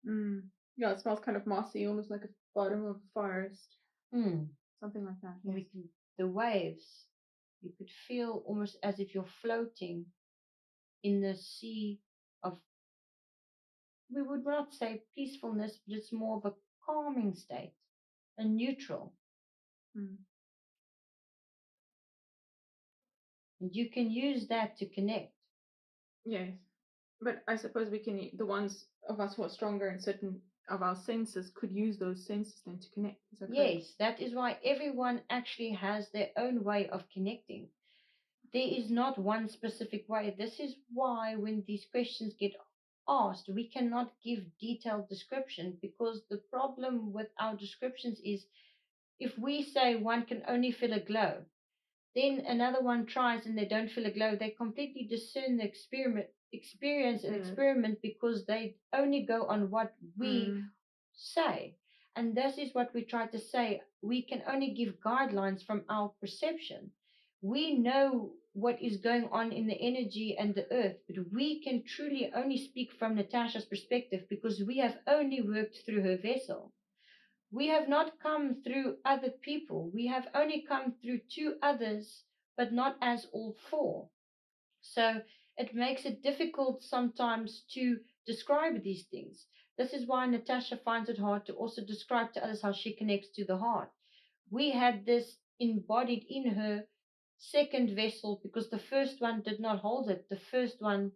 Yeah, it smells kind of mossy, almost like a bottom of a forest. Mm. Something like that. And Yes. the waves, you could feel almost as if you're floating in the sea of, we would not say peacefulness, but it's more of a calming state, a neutral. Mm. And you can use that to connect. Yes. But I suppose we can, the ones of us who are stronger in certain of our senses could use those senses then to connect. Is that correct? Yes, that is why everyone actually has their own way of connecting. There is not one specific way. This is why when these questions get asked, we cannot give detailed description, because the problem with our descriptions is if we say one can only feel a glow, then another one tries and they don't feel a glow, they completely discern the experience and experiment because they only go on what we say. And this is what we try to say. We can only give guidelines from our perception. We know what is going on in the energy and the earth, but we can truly only speak from Natasha's perspective because we have only worked through her vessel. We have not come through other people. We have only come through two others, but not as all four. So it makes it difficult sometimes to describe these things. This is why Natasha finds it hard to also describe to others how she connects to the heart. We had this embodied in her second vessel because the first one did not hold it. The first one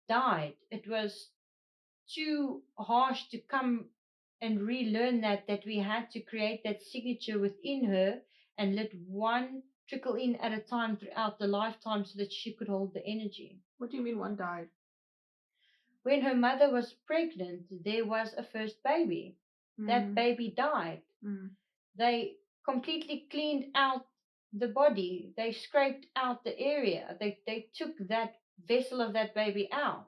died. It was too harsh to come and relearn that we had to create that signature within her and let one trickle in at a time throughout the lifetime so that she could hold the energy. What do you mean one died? When her mother was pregnant, there was a first baby. That baby died. They completely cleaned out the body. They scraped out the area. They took that vessel of that baby out.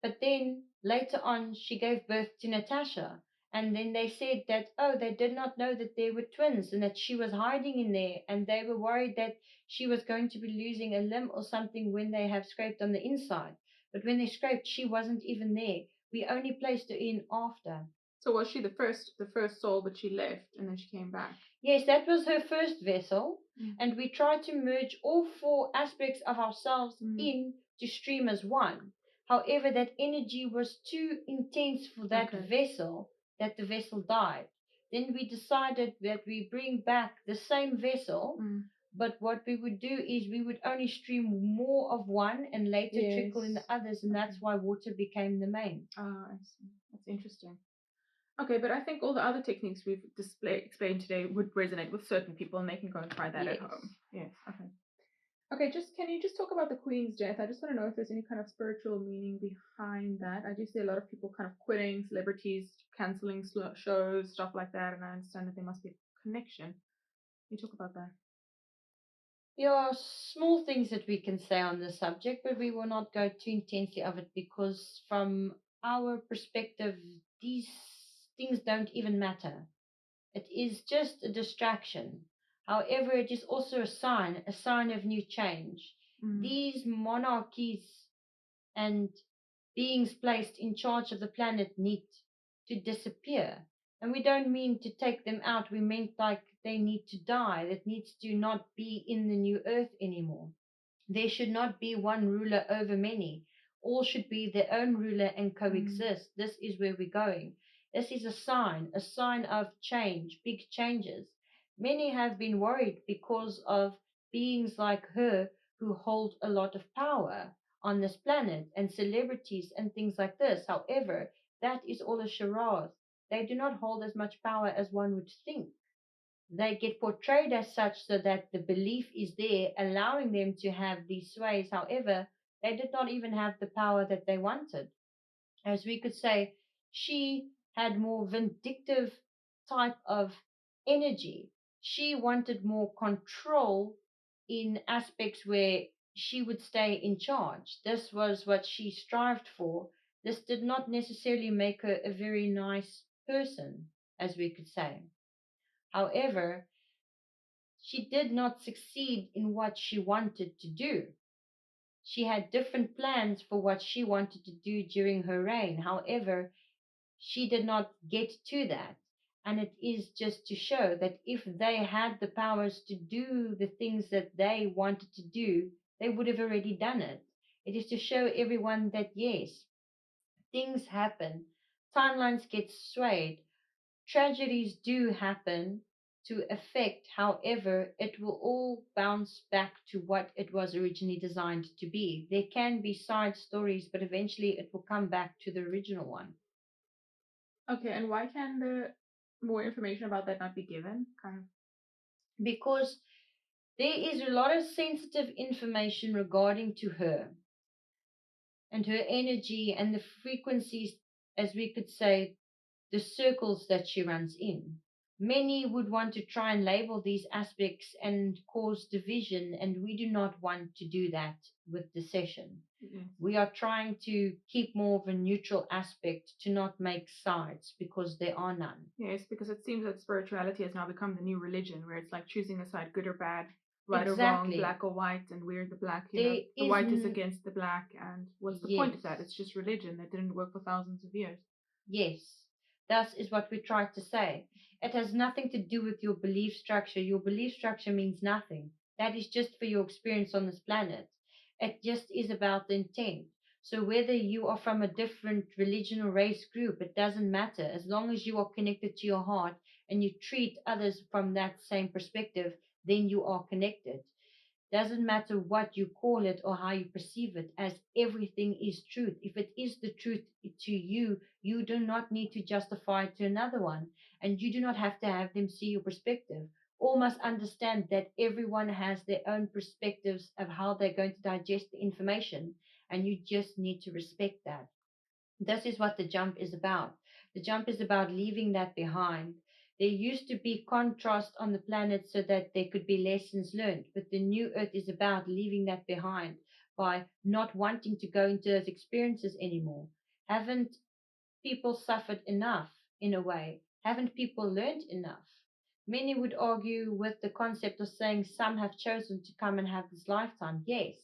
But then later on, she gave birth to Natasha. And then they said that, oh, they did not know that they were twins and that she was hiding in there. And they were worried that she was going to be losing a limb or something when they have scraped on the inside. But when they scraped, she wasn't even there. We only placed her in after. So was she the first soul, but she left and then she came back? Yes, that was her first vessel. Mm. And we tried to merge all four aspects of ourselves in to stream as one. However, that energy was too intense for that Okay. vessel that the vessel died. Then we decided that we bring back the same vessel, but what we would do is we would only stream more of one and later trickle in the Yes. others, and that's why water became the main. Ah, I see. That's interesting. Okay, but I think all the other techniques we've explained today would resonate with certain people, and they can go and try that at Yes. home. Yes. Okay. Okay. Can you just talk about the Queen's death? I just want to know if there's any kind of spiritual meaning behind that. I do see a lot of people kind of quitting, celebrities canceling shows, stuff like that, and I understand that there must be a connection. Can you talk about that? There are small things that we can say on this subject, but we will not go too intensely of it because, from our perspective, these things don't even matter. It is just a distraction. However, it is also a sign of new change. These monarchies and beings placed in charge of the planet need to disappear. And we don't mean to take them out, we meant like they need to die. That needs to not be in the new earth anymore. There should not be one ruler over many. All should be their own ruler and coexist. This is where we're going. This is a sign of change, big changes. Many have been worried because of beings like her who hold a lot of power on this planet and celebrities and things like this. However, that is all a charade. They do not hold as much power as one would think. They get portrayed as such so that the belief is there, allowing them to have these sways. However, they did not even have the power that they wanted. As we could say, she had more vindictive type of energy. She wanted more control in aspects where she would stay in charge. This was what she strived for. This did not necessarily make her a very nice person, as we could say. However, she did not succeed in what she wanted to do. She had different plans for what she wanted to do during her reign. However, she did not get to that. And it is just to show that if they had the powers to do the things that they wanted to do, they would have already done it. It is to show everyone that yes, things happen, timelines get swayed, tragedies do happen to affect, however, it will all bounce back to what it was originally designed to be. There can be side stories, but eventually it will come back to the original one. Okay, and why can the more information about that not be given? Kind of. Because there is a lot of sensitive information regarding to her and her energy and the frequencies, as we could say, the circles that she runs in. Many would want to try and label these aspects and cause division, and we do not want to do that with the session. We are trying to keep more of a neutral aspect to not make sides because there are none. Yes, because it seems that spirituality has now become the new religion, where it's like choosing a side, good or bad, right or wrong, Exactly. black or white, and we're the black, There the is white is against the black, and what's the point of that? yes. It's just religion that didn't work for thousands of years. Yes, that is what we tried to say. It has nothing to do with your belief structure. Your belief structure means nothing. That is just for your experience on this planet. It just is about the intent. So whether you are from a different religion or race group, it doesn't matter. As long as you are connected to your heart and you treat others from that same perspective, then you are connected. Doesn't matter what you call it or how you perceive it, as everything is truth. If it is the truth to you, you do not need to justify it to another one, and you do not have to have them see your perspective. All must understand that everyone has their own perspectives of how they're going to digest the information, and you just need to respect that. This is what the jump is about. The jump is about leaving that behind. There used to be contrast on the planet so that there could be lessons learned, but the new earth is about leaving that behind by not wanting to go into those experiences anymore. Haven't people suffered enough? in a way. Haven't people learned enough? Many would argue with the concept of saying some have chosen to come and have this lifetime. Yes,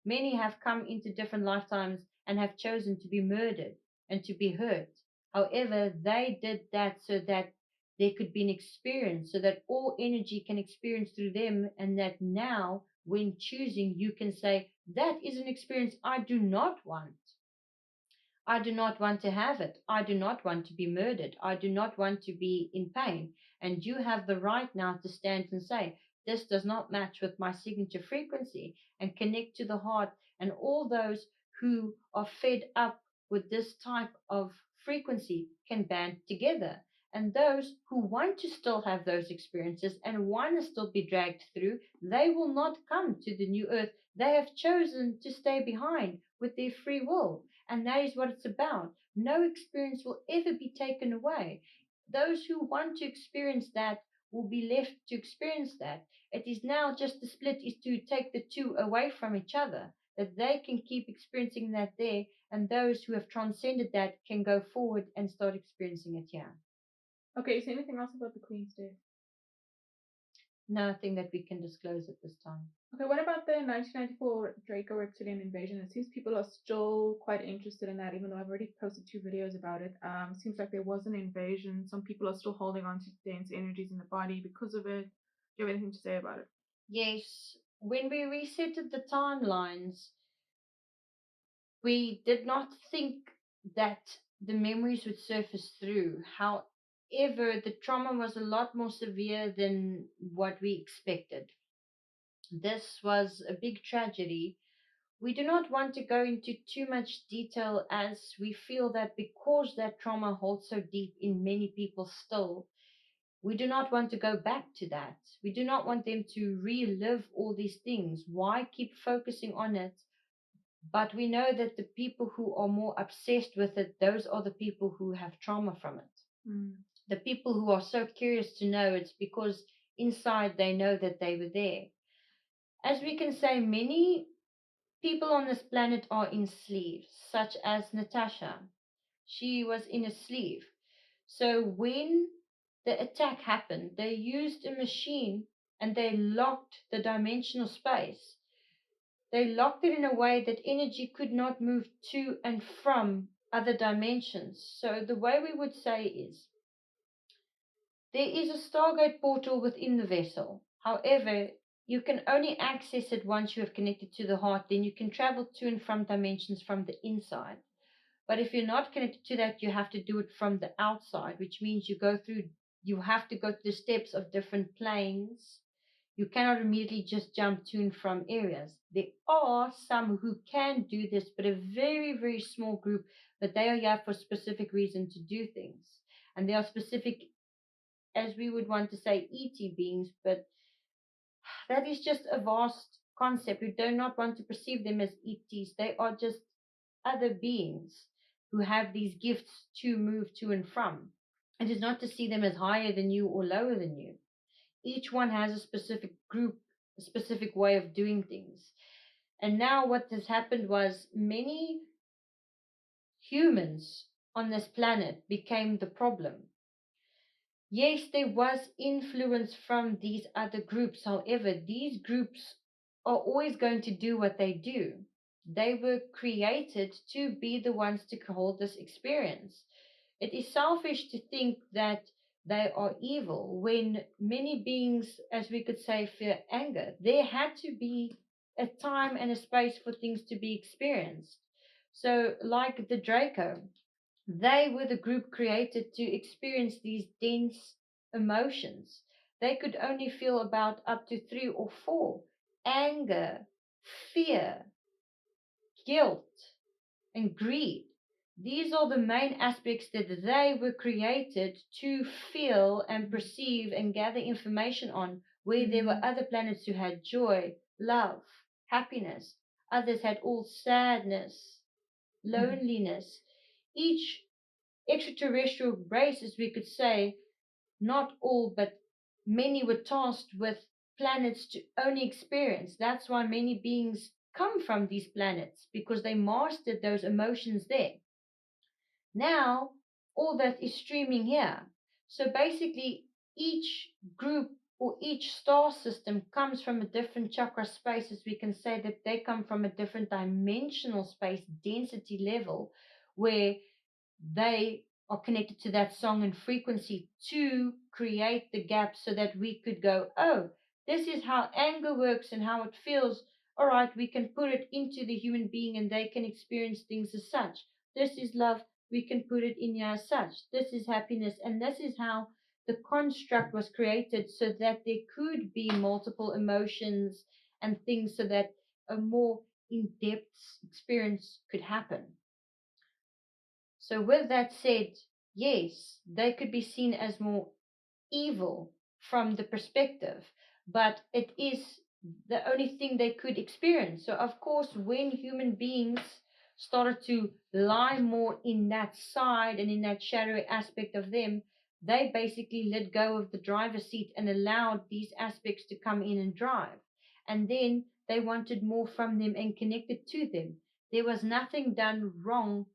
many have come into different lifetimes and have chosen to be murdered and to be hurt. However, they did that so that there could be an experience, so that all energy can experience through them, and that now, when choosing, you can say, that is an experience I do not want. I do not want to have it. I do not want to be murdered. I do not want to be in pain. And you have the right now to stand and say, this does not match with my signature frequency, and connect to the heart. And all those who are fed up with this type of frequency can band together. And those who want to still have those experiences and want to still be dragged through, they will not come to the new earth. They have chosen to stay behind with their free will. And that is what it's about. No experience will ever be taken away. Those who want to experience that will be left to experience that. It is now just the split is to take the two away from each other, that they can keep experiencing that there, and those who have transcended that can go forward and start experiencing it here. Okay, is there anything else about the Queen's Day? Nothing that we can disclose at this time. Okay, what about the 1994 Draco reptilian invasion? It seems people are still quite interested in that, even though I've already posted 2 videos about it. Seems like there was an invasion. Some people are still holding on to dense energies in the body because of it. Do you have anything to say about it? Yes, when we resetted the timelines, we did not think that the memories would surface through. However, the trauma was a lot more severe than what we expected. This was a big tragedy. We do not want to go into too much detail, as we feel that because that trauma holds so deep in many people still, we do not want to go back to that. We do not want them to relive all these things. Why keep focusing on it? But we know that the people who are more obsessed with it, those are the people who have trauma from it. The people who are so curious to know, it's because inside they know that they were there. As we can say, many people on this planet are in sleeves, such as Natasha. She was in a sleeve. So when the attack happened, they used a machine and they locked the dimensional space. They locked it in a way that energy could not move to and from other dimensions. So the way we would say is, there is a Stargate portal within the vessel. However, you can only access it once you have connected to the heart. Then you can travel to and from dimensions from the inside. But if you're not connected to that, you have to do it from the outside, which means you have to go through the steps of different planes. You cannot immediately just jump to and from areas. There are some who can do this, but a very, very small group, but they are here for a specific reason to do things. And they are specific, as we would want to say, ET beings, but that is just a vast concept. We do not want to perceive them as ETs. They are just other beings who have these gifts to move to and from. It is not to see them as higher than you or lower than you. Each one has a specific group, a specific way of doing things. And now what has happened was many humans on this planet became the problem. Yes, there was influence from these other groups. However, these groups are always going to do what they do. They were created to be the ones to hold this experience. It is selfish to think that they are evil when many beings, as we could say, fear anger. There had to be a time and a space for things to be experienced. So, like the Draco, they were the group created to experience these dense emotions. They could only feel about up to 3 or 4: anger, fear, guilt, and greed. These are the main aspects that they were created to feel and perceive and gather information on, where there were other planets who had joy, love, happiness. Others had all sadness, loneliness. Each extraterrestrial race, as we could say, not all, but many were tasked with planets to only experience. That's why many beings come from these planets, because they mastered those emotions there. Now, all that is streaming here. So basically, each group or each star system comes from a different chakra space, as we can say that they come from a different dimensional space, density level, where they are connected to that song and frequency to create the gap so that we could go, oh, this is how anger works and how it feels. All right, we can put it into the human being and they can experience things as such. This is love, we can put it in here as such. This is happiness, and this is how the construct was created so that there could be multiple emotions and things so that a more in depth experience could happen. So, with that said, yes, they could be seen as more evil from the perspective, but it is the only thing they could experience. So, of course, when human beings started to lie more in that side and in that shadowy aspect of them, they basically let go of the driver's seat and allowed these aspects to come in and drive. And then they wanted more from them and connected to them. There was nothing done wrong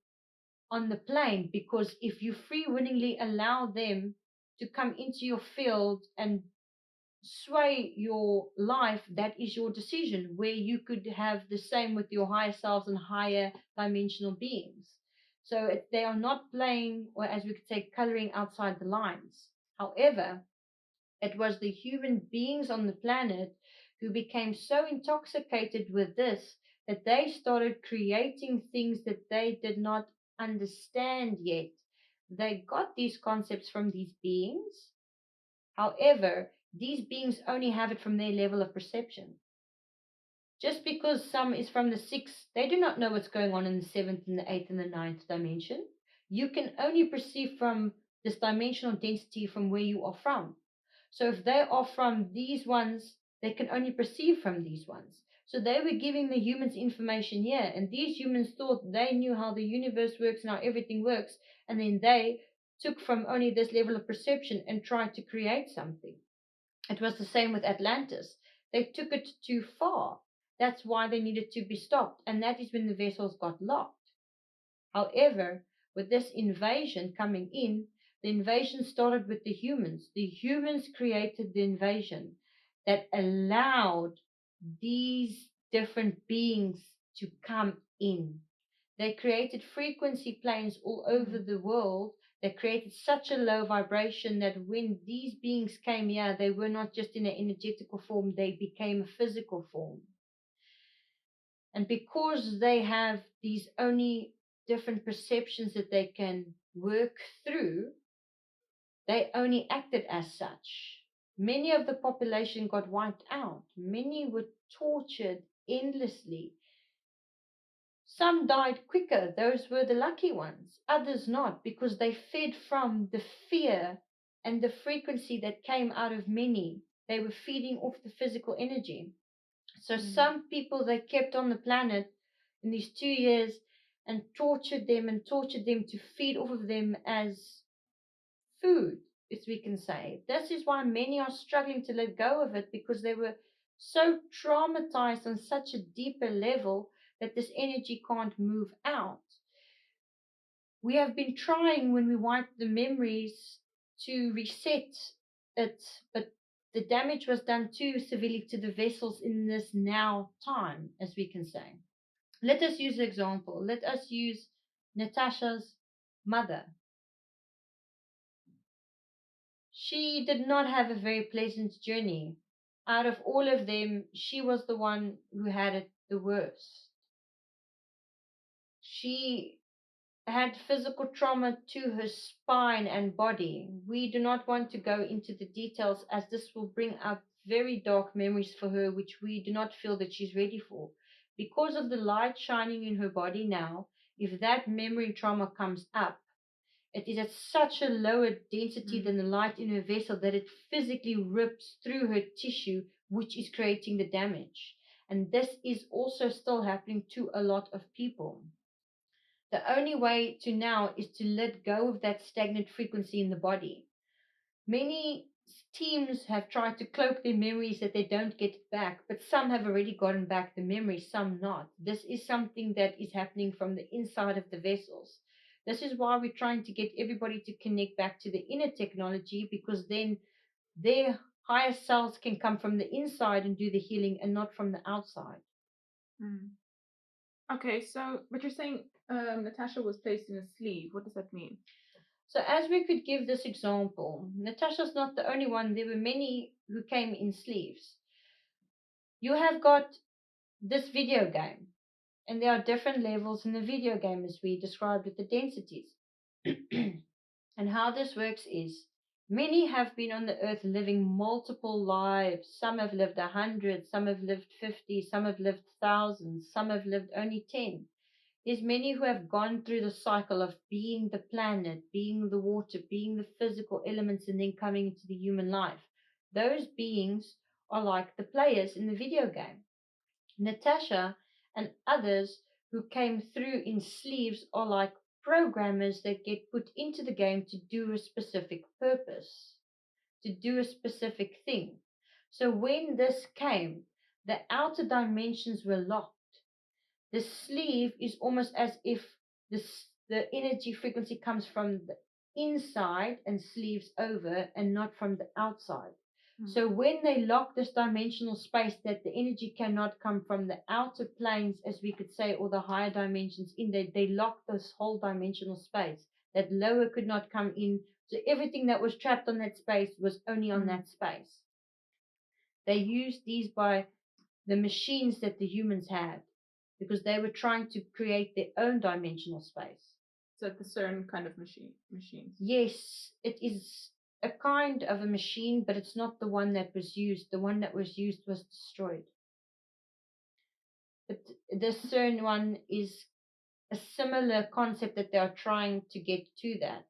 on the plane, because if you free willingly allow them to come into your field and sway your life, that is your decision, where you could have the same with your higher selves and higher dimensional beings. So they are not playing, or as we could say, coloring outside the lines. However, it was the human beings on the planet who became so intoxicated with this that they started creating things that they did not understand yet. They got these concepts from these beings. However, these beings only have it from their level of perception. Just because some is from the sixth, they do not know what's going on in the seventh and the eighth and the ninth dimension. You can only perceive from this dimensional density from where you are from. So if they are from these ones, they can only perceive from these ones. So they were giving the humans information here, and these humans thought they knew how the universe works and how everything works, and then they took from only this level of perception and tried to create something. It was the same with Atlantis. They took it too far. That's why they needed to be stopped, and that is when the vessels got locked. However, with this invasion coming in, the invasion started with the humans. The humans created the invasion that allowed these different beings to come in. They created frequency planes all over the world. They created such a low vibration that when these beings came here, they were not just in an energetical form, they became a physical form. And because they have these only different perceptions that they can work through, they only acted as such. Many of the population got wiped out. Many were tortured endlessly. Some died quicker. Those were the lucky ones. Others not, because they fed from the fear and the frequency that came out of many. They were feeding off the physical energy. So some people they kept on the planet in these 2 years and tortured them to feed off of them as food, as we can say. This is why many are struggling to let go of it, because they were so traumatized on such a deeper level that this energy can't move out. We have been trying, when we wipe the memories, to reset it, but the damage was done too severely to the vessels in this now time, as we can say. Let us use an example. Let us use Natasha's mother. She did not have a very pleasant journey. Out of all of them, she was the one who had it the worst. She had physical trauma to her spine and body. We do not want to go into the details, as this will bring up very dark memories for her, which we do not feel that she's ready for. Because of the light shining in her body now, if that memory trauma comes up, it is at such a lower density than the light in her vessel that it physically rips through her tissue, which is creating the damage. And this is also still happening to a lot of people. The only way to now is to let go of that stagnant frequency in the body. Many teams have tried to cloak their memories that they don't get back, but some have already gotten back the memories, some not. This is something that is happening from the inside of the vessels. This is why we're trying to get everybody to connect back to the inner technology, because then their higher selves can come from the inside and do the healing and not from the outside. Mm. Okay, so but you're saying Natasha was placed in a sleeve. What does that mean? So, as we could give this example, Natasha's not the only one. There were many who came in sleeves. You have got this video game, and there are different levels in the video game as we described with the densities. And how this works is many have been on the earth living multiple lives. Some have lived 100, some have lived 50, some have lived thousands, some have lived only 10. There's many who have gone through the cycle of being the planet, being the water, being the physical elements, and then coming into the human life. Those beings are like the players in the video game. Natasha and others who came through in sleeves are like programmers that get put into the game to do a specific purpose, to do a specific thing. So when this came, the outer dimensions were locked. The sleeve is almost as if the energy frequency comes from the inside and sleeves over and not from the outside. So when they lock this dimensional space that the energy cannot come from the outer planes, as we could say, or the higher dimensions in there, they lock this whole dimensional space. That lower could not come in. So everything that was trapped on that space was only on that space. They used these by the machines that the humans had, because they were trying to create their own dimensional space. So the CERN kind of machines. Yes, it is a kind of a machine, but it's not the one that was used. The one that was used was destroyed. But the CERN one is a similar concept that they are trying to get to that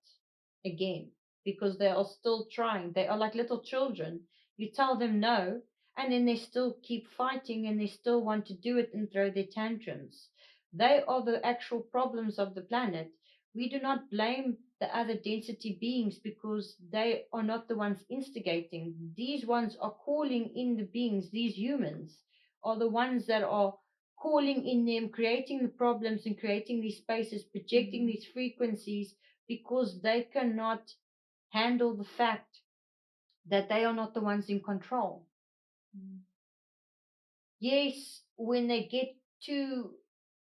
again, because they are still trying. They are like little children. You tell them no, and then they still keep fighting and they still want to do it and throw their tantrums. They are the actual problems of the planet. We do not blame the other density beings because they are not the ones instigating. These ones are calling in the beings, these humans are the ones that are calling in them, creating the problems and creating these spaces, projecting these frequencies, because they cannot handle the fact that they are not the ones in control. Yes, when they get to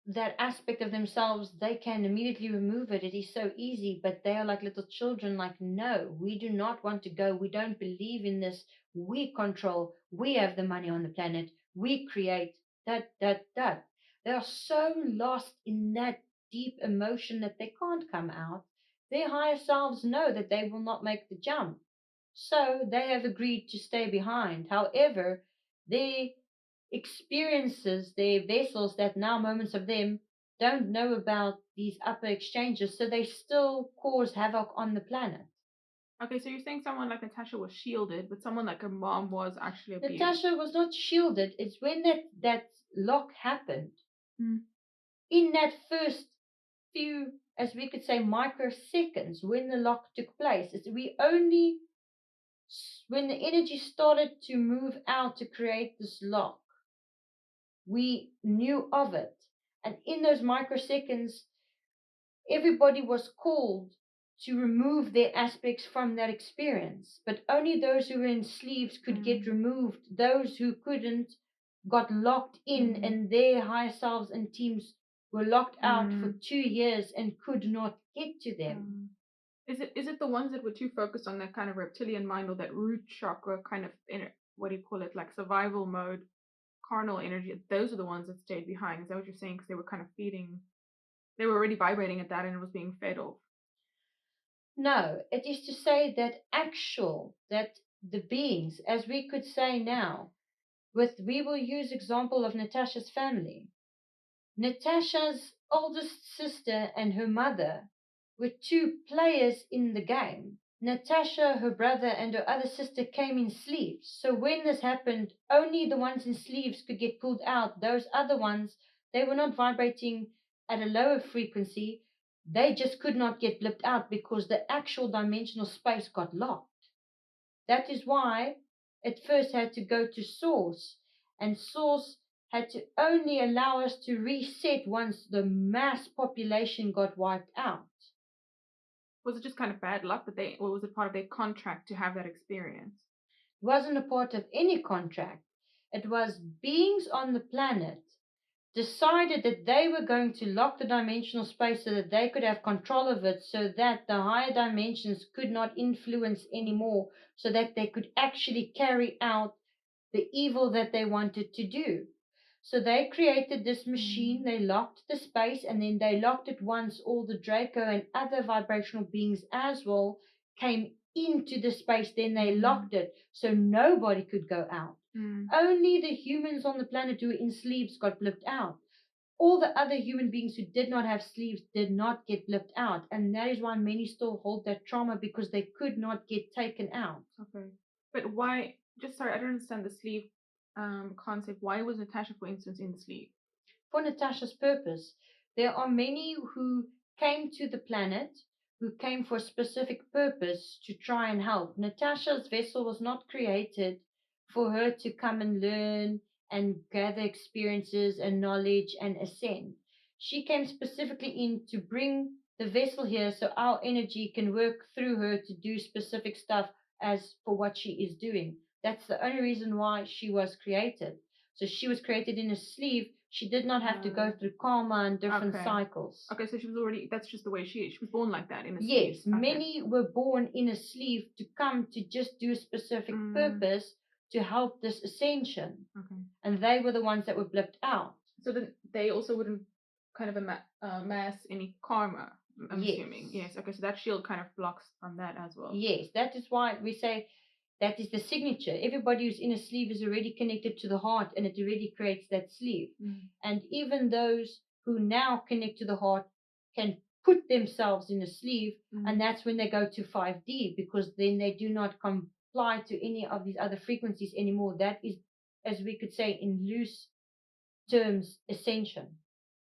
that aspect of themselves, they can immediately remove it. It is so easy, but they are like little children, like, no, we do not want to go. We don't believe in this. We control. We have the money on the planet. We create that. They are so lost in that deep emotion that they can't come out. Their higher selves know that they will not make the jump. So they have agreed to stay behind. However, they experiences, their vessels that now moments of them don't know about these upper exchanges, so they still cause havoc on the planet. Okay, so you're saying someone like Natasha was shielded, but someone like her mom was actually abused. Natasha was not shielded. It's when that lock happened. Mm. In that first few, as we could say, microseconds when the lock took place, we only, when the energy started to move out to create this lock, we knew of it. And in those microseconds, everybody was called to remove their aspects from that experience. But only those who were in sleeves could get removed. Those who couldn't got locked in, and their higher selves and teams were locked out for 2 years and could not get to them. Is it the ones that were too focused on that kind of reptilian mind or that root chakra kind of what do you call it, like survival mode, carnal energy? Those are the ones that stayed behind. Is that what you're saying? Because they were kind of feeding, they were already vibrating at that, and it was being fed off. No, it is to say that the beings, as we could say now, we will use example of Natasha's family. Natasha's oldest sister and her mother were two players in the game. Natasha, her brother, and her other sister came in sleeves. So when this happened, only the ones in sleeves could get pulled out. Those other ones, they were not vibrating at a lower frequency. They just could not get blipped out because the actual dimensional space got locked. That is why it first had to go to Source, and Source had to only allow us to reset once the mass population got wiped out. Was it just kind of bad luck that or was it part of their contract to have that experience? It wasn't a part of any contract. It was beings on the planet decided that they were going to lock the dimensional space so that they could have control of it, so that the higher dimensions could not influence anymore, so that they could actually carry out the evil that they wanted to do. So they created this machine, they locked the space, and then they locked it once all the Draco and other vibrational beings as well came into the space, then they locked it so nobody could go out. Only the humans on the planet who were in sleeves got blipped out. All the other human beings who did not have sleeves did not get blipped out. And that is why many still hold that trauma, because they could not get taken out. Okay. But why, just sorry, I don't understand the sleeve concept. Why was Natasha, for instance, in the sleeve? For Natasha's purpose. There are many who came to the planet who came for a specific purpose to try and help. Natasha's vessel was not created for her to come and learn and gather experiences and knowledge and ascend. She came specifically in to bring the vessel here so our energy can work through her to do specific stuff as for what she is doing. That's the only reason why she was created. So she was created in a sleeve. She did not have to go through karma and different cycles. Okay, so she was already, that's just the way she is. She was born like that in a sleeve. Yes, many were born in a sleeve to come to just do a specific purpose to help this ascension. Okay. And they were the ones that were blipped out. So then they also wouldn't kind of amass any karma, I'm assuming. Yes, okay, so that shield kind of blocks on that as well. Yes, that is why we say that is the signature. Everybody who's in a sleeve is already connected to the heart, and it already creates that sleeve. And even those who now connect to the heart can put themselves in a sleeve, and that's when they go to 5D, because then they do not comply to any of these other frequencies anymore. That is, as we could say in loose terms, ascension.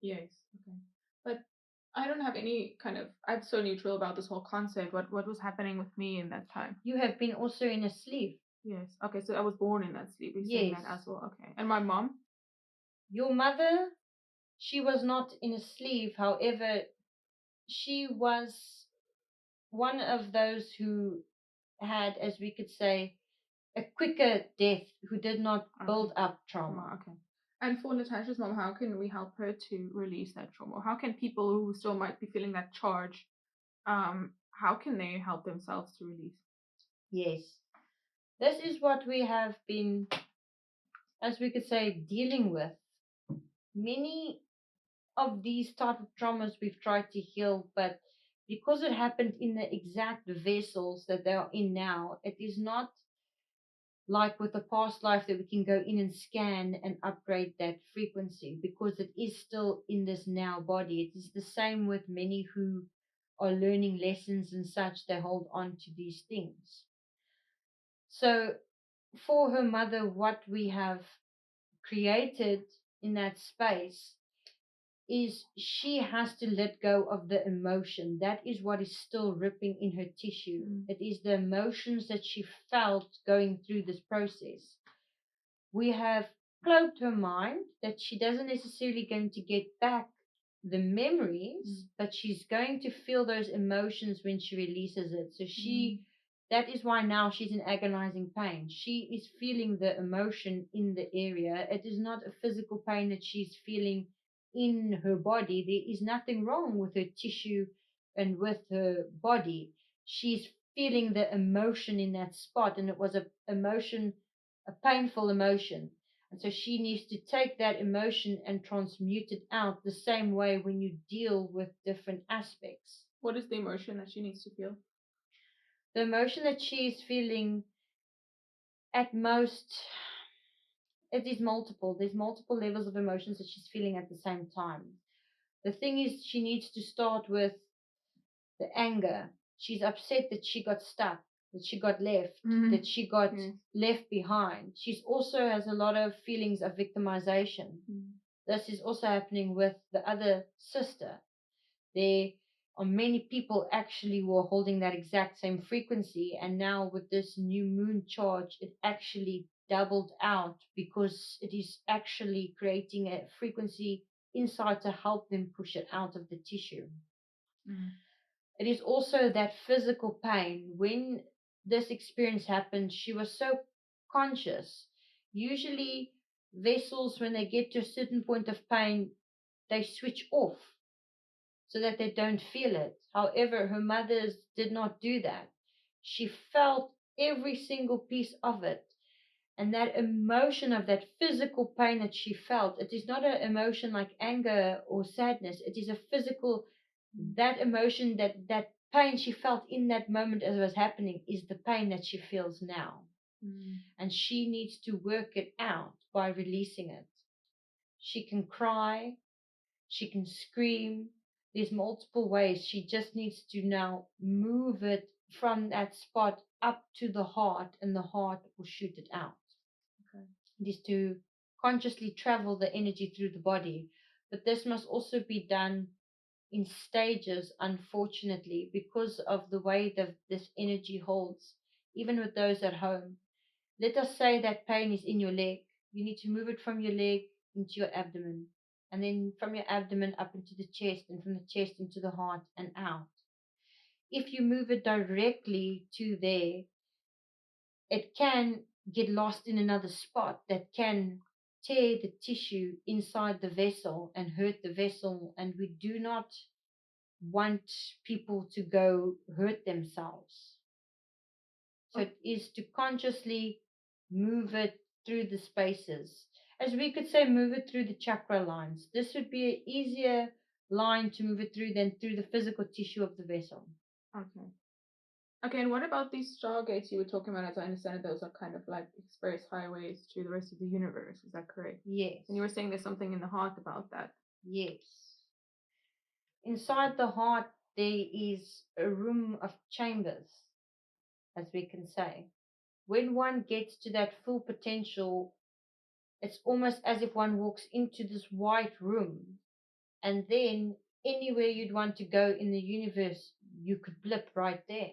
Yes, okay. But I don't have any kind of, I'm so neutral about this whole concept. What was happening with me in that time? You have been also in a sleeve. Yes. Okay, so I was born in that sleeve. You're saying that as well. Okay. And my mom? Your mother, she was not in a sleeve. However, she was one of those who had, as we could say, a quicker death, who did not build up trauma. Okay. And for Natasha's mom, how can we help her to release that trauma? How can people who still might be feeling that charge, how can they help themselves to release? Yes. This is what we have been, as we could say, dealing with. Many of these type of traumas we've tried to heal, but because it happened in the exact vessels that they are in now, it is not like with the past life that we can go in and scan and upgrade that frequency, because it is still in this now body. It is the same with many who are learning lessons and such, they hold on to these things. So for her mother, what we have created in that space is she has to let go of the emotion. That is what is still ripping in her tissue. It is the emotions that she felt going through this process. We have cloaked her mind that she doesn't necessarily going to get back the memories, but she's going to feel those emotions when she releases it. So that is why now she's in agonizing pain. She is feeling the emotion in the area. It is not a physical pain that she's feeling in her body. There is nothing wrong with her tissue and with her body. She's feeling the emotion in that spot, and it was a painful emotion. And so she needs to take that emotion and transmute it out the same way when you deal with different aspects. What is the emotion that she needs to feel? The emotion that she is feeling, at most, it is multiple. There's multiple levels of emotions that she's feeling at the same time. The thing is, she needs to start with the anger. She's upset that she got stuck, that she got left, that she got left behind. She's also has a lot of feelings of victimization. This is also happening with the other sister. There are many people actually who are holding that exact same frequency, and now with this new moon charge, it actually doubled out, because it is actually creating a frequency inside to help them push it out of the tissue. It is also that physical pain. When this experience happened, she was so conscious. Usually, vessels, when they get to a certain point of pain, they switch off so that they don't feel it. However, her mothers did not do that. She felt every single piece of it. And that emotion of that physical pain that she felt, it is not an emotion like anger or sadness. It is a physical, that emotion, that pain she felt in that moment as it was happening is the pain that she feels now. And she needs to work it out by releasing it. She can cry, she can scream. There's multiple ways. She just needs to now move it from that spot up to the heart, and the heart will shoot it out. Okay. It is to consciously travel the energy through the body. But this must also be done in stages, unfortunately, because of the way that this energy holds, even with those at home. Let us say that pain is in your leg. You need to move it from your leg into your abdomen, and then from your abdomen up into the chest, and from the chest into the heart and out. If you move it directly to there, it can get lost in another spot that can tear the tissue inside the vessel and hurt the vessel. And we do not want people to go hurt themselves. So it is to consciously move it through the spaces. As we could say, move it through the chakra lines. This would be an easier line to move it through than through the physical tissue of the vessel. Okay. Okay, and what about these stargates you were talking about? As I understand it, those are kind of like express highways to the rest of the universe. Is that correct? Yes. And you were saying there's something in the heart about that. Yes. Inside the heart, there is a room of chambers, as we can say. When one gets to that full potential, it's almost as if one walks into this white room, and then anywhere you'd want to go in the universe, you could blip right there.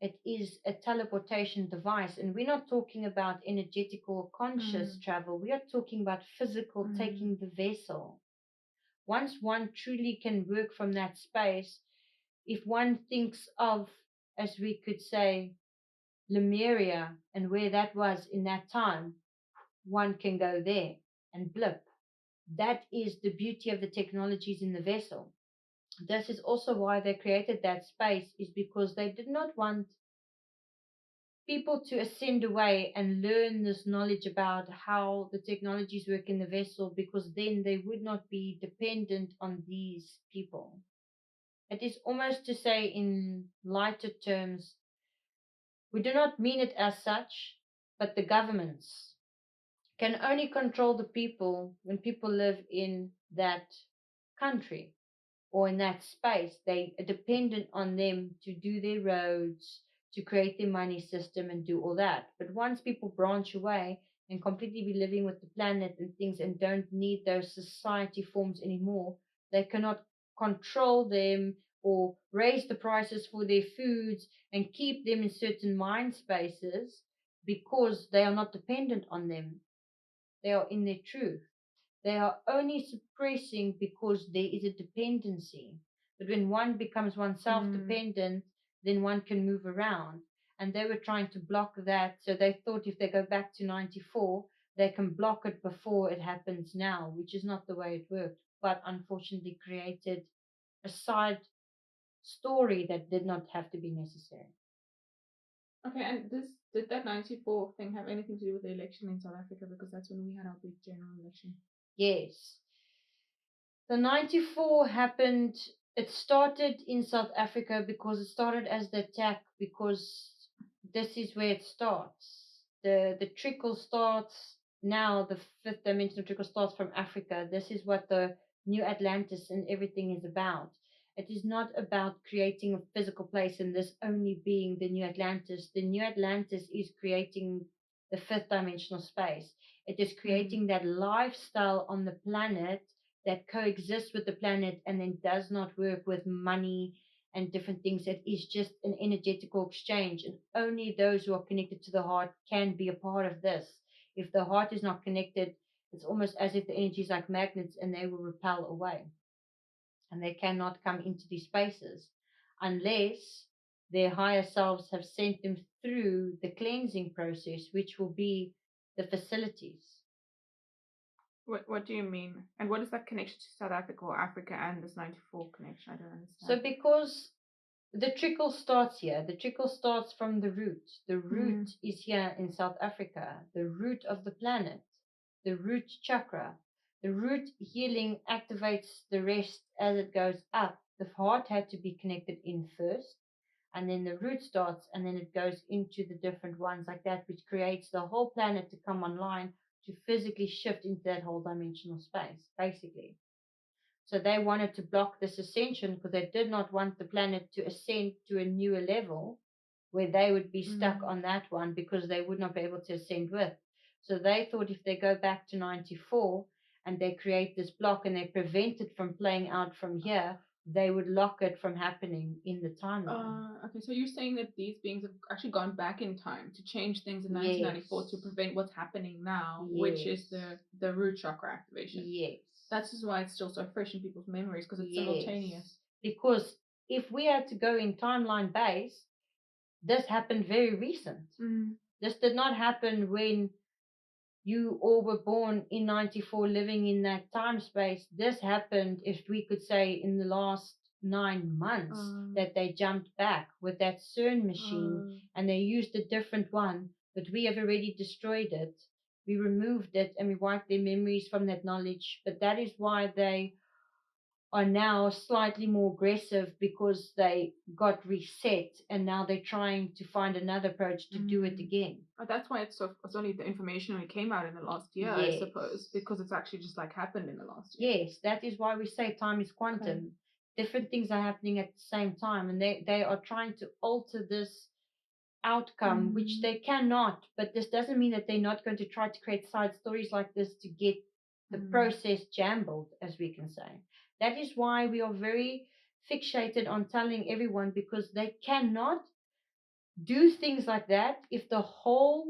It is a teleportation device, and we're not talking about energetical or conscious travel. We are talking about physical, taking the vessel. Once one truly can work from that space, if one thinks of, as we could say, Lemuria and where that was in that time, one can go there and blip. That is the beauty of the technologies in the vessel. This is also why they created that space, is because they did not want people to ascend away and learn this knowledge about how the technologies work in the vessel, because then they would not be dependent on these people. It is almost to say, in lighter terms, we do not mean it as such, but the governments can only control the people when people live in that country or in that space. They are dependent on them to do their roads, to create their money system and do all that. But once people branch away and completely be living with the planet and things and don't need those society forms anymore, they cannot control them or raise the prices for their foods and keep them in certain mind spaces, because they are not dependent on them. They are in their truth. They are only suppressing because there is a dependency. But when one becomes oneself dependent, then one can move around. And they were trying to block that. So they thought if they go back to 94, they can block it before it happens now, which is not the way it worked. But unfortunately created a side story that did not have to be necessary. Okay, and did that 94 thing have anything to do with the election in South Africa? Because that's when we had our big general election. Yes. The 94 happened, it started in South Africa because it started as the attack, because this is where it starts. The trickle starts now, the fifth dimensional trickle starts from Africa. This is what the new Atlantis and everything is about. It is not about creating a physical place and this only being the new Atlantis. The new Atlantis is creating the fifth dimensional space. It is creating that lifestyle on the planet that coexists with the planet and then does not work with money and different things. It is just an energetical exchange, and only those who are connected to the heart can be a part of this. If the heart is not connected, it's almost as if the energy is like magnets and they will repel away and they cannot come into these spaces. unless their higher selves have sent them through the cleansing process, which will be the facilities. What do you mean? And what is that connection to South Africa or Africa and this 94 connection? I don't understand. So because the trickle starts here, the trickle starts from the root. The root is here in South Africa, the root of the planet, the root chakra. The root healing activates the rest as it goes up. The heart had to be connected in first, and then the root starts, and then it goes into the different ones like that, which creates the whole planet to come online to physically shift into that whole dimensional space, basically. So they wanted to block this ascension because they did not want the planet to ascend to a newer level where they would be stuck on that one because they would not be able to ascend with. So they thought if they go back to 94 and they create this block and they prevent it from playing out from here, they would lock it from happening in the timeline. Okay, so you're saying that these beings have actually gone back in time to change things in 1994 to prevent what's happening now, which is the root chakra activation. Yes. That's just why it's still so fresh in people's memories, because it's simultaneous. Because if we had to go in timeline base, this happened very recent. This did not happen when you all were born in 94 living in that time space. This happened, if we could say, in the last 9 months that they jumped back with that CERN machine and they used a different one, but we have already destroyed it. We removed it and we wiped their memories from that knowledge. But that is why they are now slightly more aggressive, because they got reset and now they're trying to find another approach to do it again. Oh, that's why it's only the information only came out in the last year, I suppose, because it's actually just like happened in the last year. Yes, that is why we say time is quantum. Okay. Different things are happening at the same time, and they are trying to alter this outcome, which they cannot, but this doesn't mean that they're not going to try to create side stories like this to get the process jambled, as we can say. That is why we are very fixated on telling everyone, because they cannot do things like that if the whole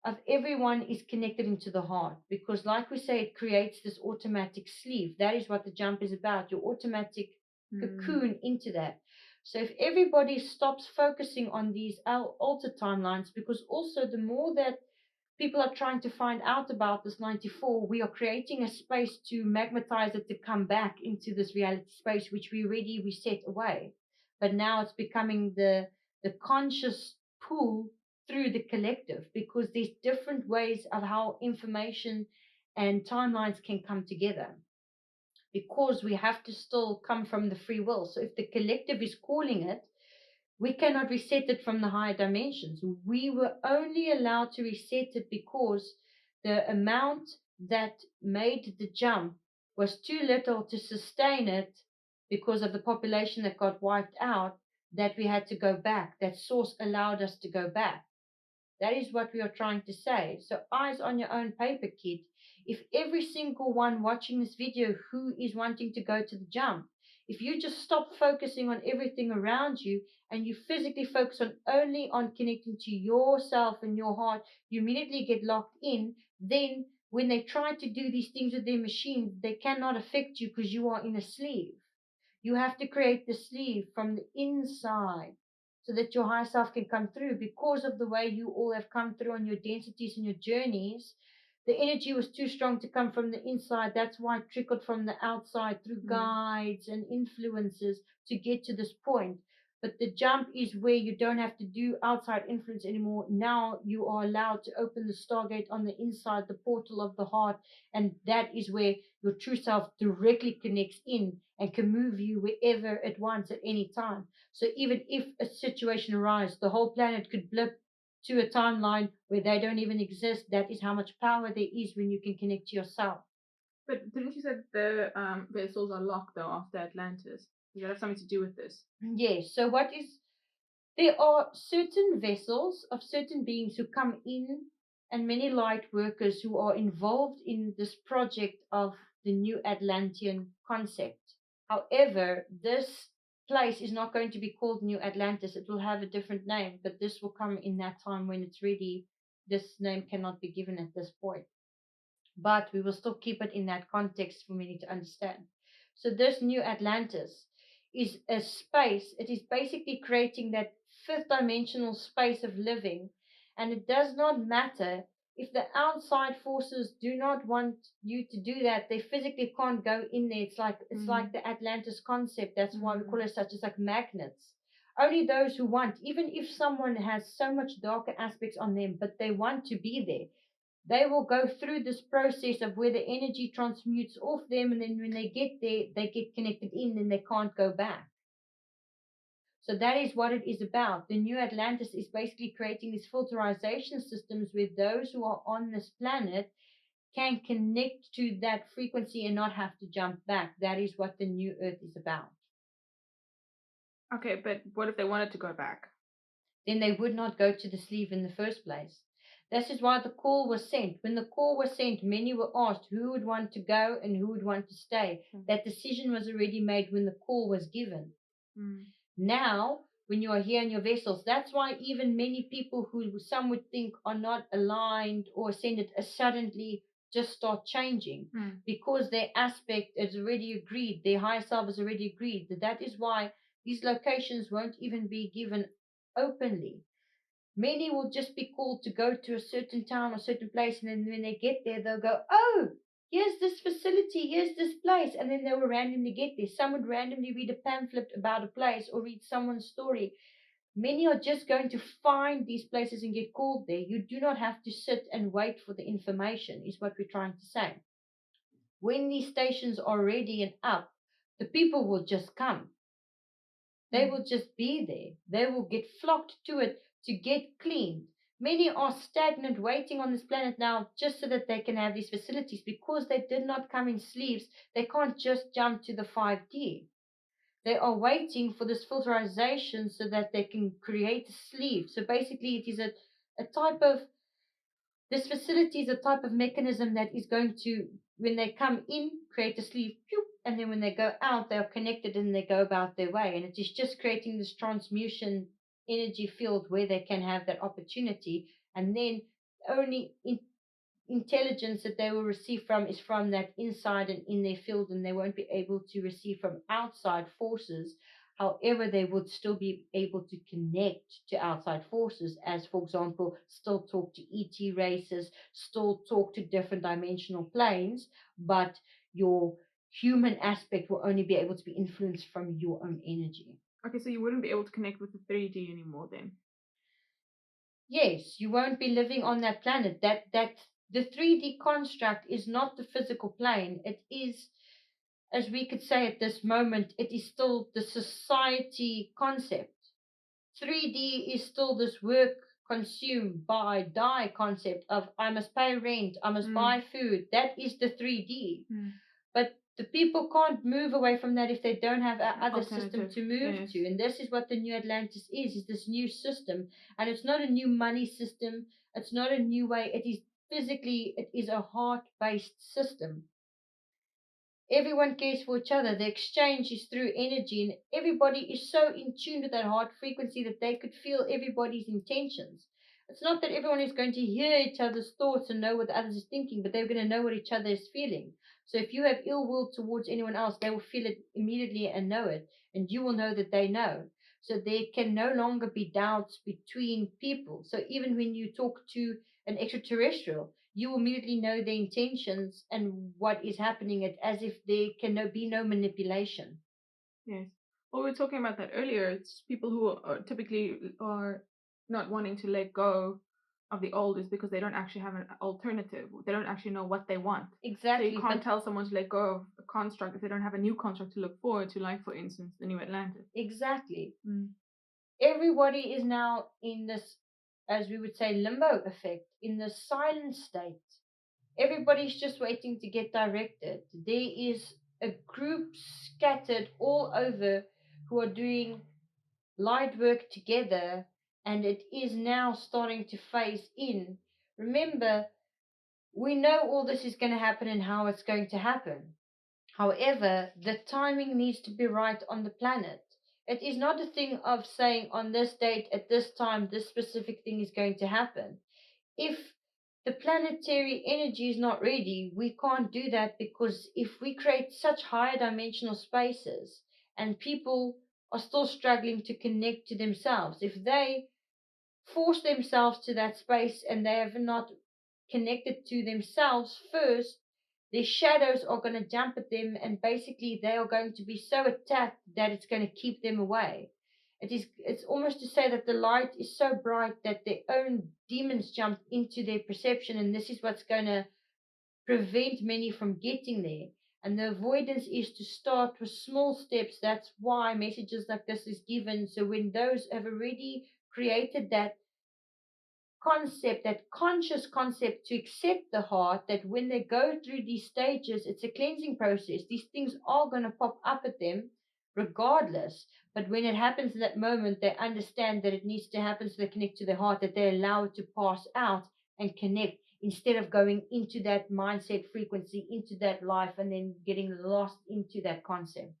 of everyone is connected into the heart. Because like we say, it creates this automatic sleeve. That is what the jump is about, your automatic cocoon into that. So if everybody stops focusing on these altered timelines, because also the more that people are trying to find out about this 94, we are creating a space to magnetize it to come back into this reality space, which we already reset away. But now it's becoming the conscious pool through the collective, because there's different ways of how information and timelines can come together, because we have to still come from the free will. So if the collective is calling it, we cannot reset it from the higher dimensions. We were only allowed to reset it because the amount that made the jump was too little to sustain it, because of the population that got wiped out, that we had to go back. That source allowed us to go back. That is what we are trying to say. So eyes on your own paper, kid. If every single one watching this video who is wanting to go to the jump, if you just stop focusing on everything around you and you physically focus on only on connecting to yourself and your heart, you immediately get locked in. Then when they try to do these things with their machines, they cannot affect you because you are in a sleeve. You have to create the sleeve from the inside so that your higher self can come through. Because of the way you all have come through on your densities and your journeys, the energy was too strong to come from the inside. That's why it trickled from the outside through guides and influences to get to this point. But the jump is where you don't have to do outside influence anymore. Now you are allowed to open the stargate on the inside, the portal of the heart, and that is where your true self directly connects in and can move you wherever it wants at any time. So even if a situation arises, the whole planet could blip to a timeline where they don't even exist. That is how much power there is when you can connect to yourself. But didn't you say the vessels are locked though after Atlantis? Does that have something to do with this? Yes. So there are certain vessels of certain beings who come in, and many light workers who are involved in this project of the new Atlantean concept. However, this place is not going to be called New Atlantis. It will have a different name, but this will come in that time when it's ready. This name cannot be given at this point, but we will still keep it in that context for many to understand. So this New Atlantis is a space. It is basically creating that fifth dimensional space of living. And it does not matter if the outside forces do not want you to do that. They physically can't go in there. It's like the Atlantis concept. That's why we call it such as like magnets. Only those who want, even if someone has so much darker aspects on them, but they want to be there, they will go through this process of where the energy transmutes off them, and then when they get there, they get connected in and they can't go back. So that is what it is about. The new Atlantis is basically creating these filterization systems where those who are on this planet can connect to that frequency and not have to jump back. That is what the new Earth is about. Okay, but what if they wanted to go back? Then they would not go to the sleeve in the first place. This is why the call was sent. When the call was sent, many were asked who would want to go and who would want to stay. That decision was already made when the call was given. Now, when you are here in your vessels, that's why even many people who some would think are not aligned or ascended suddenly just start changing because their aspect is already agreed, their higher self has already agreed. That is why these locations won't even be given openly. Many will just be called to go to a certain town or certain place, and then when they get there, they'll go, "Oh, here's this facility, here's this place," and then they will randomly get there. Some would randomly read a pamphlet about a place or read someone's story. Many are just going to find these places and get called there. You do not have to sit and wait for the information, is what we're trying to say. When these stations are ready and up, the people will just come. They will just be there. They will get flocked to it to get cleaned. Many are stagnant, waiting on this planet now just so that they can have these facilities because they did not come in sleeves. They can't just jump to the 5D. They are waiting for this filterization so that they can create a sleeve. So basically, it is a type of this facility is a type of mechanism that is going to, when they come in, create a sleeve, and then when they go out, they are connected and they go about their way. And it is just creating this transmutation energy field where they can have that opportunity. And then only intelligence that they will receive from is from that inside and in their field, and they won't be able to receive from outside forces. However, they would still be able to connect to outside forces, as, for example, still talk to ET races, still talk to different dimensional planes, but your human aspect will only be able to be influenced from your own energy. Okay, so you wouldn't be able to connect with the 3D anymore then? Yes, you won't be living on that planet. That the 3D construct is not the physical plane. It is, as we could say at this moment, it is still the society concept. 3D is still this work, consume, buy, die concept of I must pay rent, I must buy food. That is the 3D. But the people can't move away from that if they don't have other system to move to. And this is what the new Atlantis is this new system. And it's not a new money system. It's not a new way. It is physically, it is a heart-based system. Everyone cares for each other. The exchange is through energy, and everybody is so in tune with that heart frequency that they could feel everybody's intentions. It's not that everyone is going to hear each other's thoughts and know what the others is thinking, but they're going to know what each other is feeling. So if you have ill will towards anyone else, they will feel it immediately and know it, and you will know that they know. So there can no longer be doubts between people. So even when you talk to an extraterrestrial, you immediately know their intentions and what is happening, it as if there can be no manipulation. Yes. Well, we were talking about that earlier. It's people who are typically are not wanting to let go of the old is because they don't actually have an alternative. They don't actually know what they want. Exactly. So you can't tell someone to let go of a construct if they don't have a new construct to look forward to, like, for instance, the new Atlantis. Exactly. Everybody is now in this, as we would say, limbo effect, in the silent state. Everybody's just waiting to get directed. There is a group scattered all over who are doing light work together, and it is now starting to phase in. Remember, we know all this is going to happen and how it's going to happen. However, the timing needs to be right on the planet. It is not a thing of saying on this date, at this time, this specific thing is going to happen. If the planetary energy is not ready, we can't do that, because if we create such higher dimensional spaces and people are still struggling to connect to themselves. If they force themselves to that space and they have not connected to themselves first, their shadows are going to jump at them, and basically they are going to be so attacked that it's going to keep them away. It's almost to say that the light is so bright that their own demons jump into their perception, and this is what's going to prevent many from getting there. And the avoidance is to start with small steps. That's why messages like this is given. So when those have already created that concept, that conscious concept, to accept the heart, that when they go through these stages, it's a cleansing process. These things are going to pop up at them regardless. But when it happens in that moment, they understand that it needs to happen so they connect to their heart, that they allow it to pass out and connect instead of going into that mindset frequency, into that life, and then getting lost into that concept.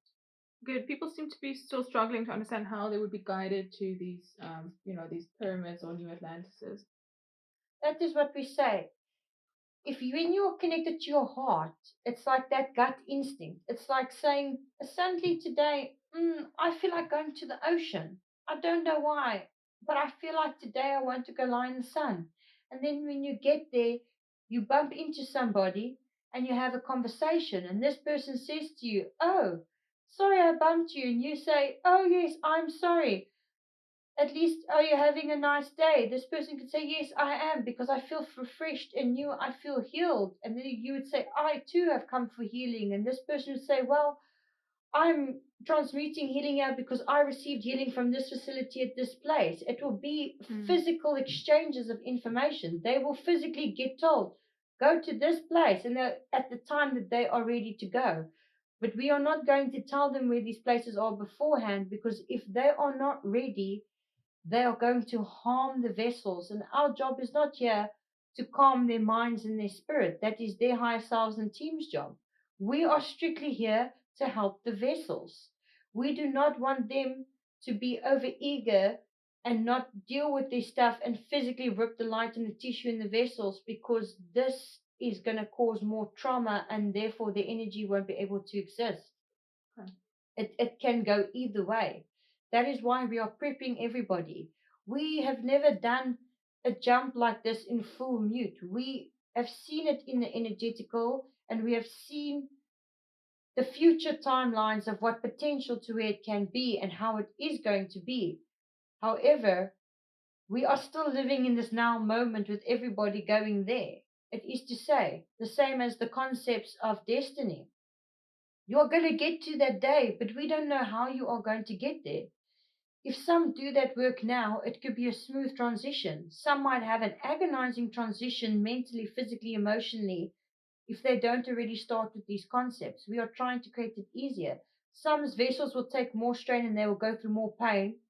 Good. People seem to be still struggling to understand how they would be guided to these, these pyramids or new Atlantises. That is what we say. When you're connected to your heart, it's like that gut instinct. It's like saying, suddenly today, I feel like going to the ocean. I don't know why, but I feel like today I want to go lie in the sun. And then when you get there, you bump into somebody and you have a conversation, and this person says to you, "Oh, sorry I bumped you." And you say, "Oh, yes, I'm sorry. At least, are you having a nice day?" This person could say, "Yes, I am, because I feel refreshed and new. I feel healed." And then you would say, "I too have come for healing." And this person would say, "Well, I'm transmuting healing out because I received healing from this facility at this place." It will be physical exchanges of information. They will physically get told, "Go to this place," and they're at the time that they are ready to go. But we are not going to tell them where these places are beforehand, because if they are not ready, they are going to harm the vessels. And our job is not here to calm their minds and their spirit. That is their higher selves and team's job. We are strictly here to help the vessels. We do not want them to be over eager and not deal with their stuff and physically rip the light and the tissue in the vessels, because this is going to cause more trauma and therefore the energy won't be able to exist. Okay. It can go either way. That is why we are prepping everybody. We have never done a jump like this in full mute. We have seen it in the energetical, and we have seen the future timelines of what potential to where it can be and how it is going to be. However, we are still living in this now moment with everybody going there. It is to say, the same as the concepts of destiny. You're going to get to that day, but we don't know how you are going to get there. If some do that work now, it could be a smooth transition. Some might have an agonizing transition mentally, physically, emotionally, if they don't already start with these concepts. We are trying to create it easier. Some vessels will take more strain and they will go through more pain,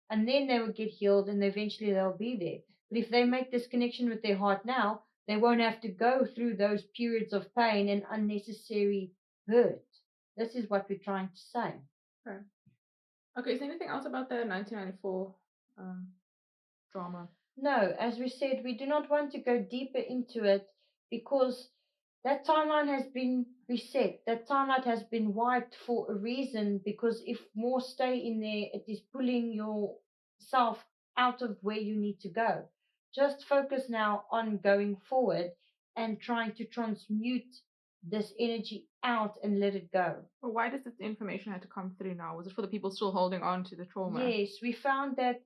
and then they will get healed and eventually they'll be there. But if they make this connection with their heart now, they won't have to go through those periods of pain and unnecessary hurt. This is what we're trying to say. Okay. Okay, is there anything else about the 1994 drama? No, as we said, we do not want to go deeper into it, because that timeline has been reset. That timeline has been wiped for a reason, because if more stay in there, it is pulling yourself out of where you need to go. Just focus now on going forward and trying to transmute this energy out and let it go. Well, why does this information have to come through now? Was it for the people still holding on to the trauma? Yes, we found that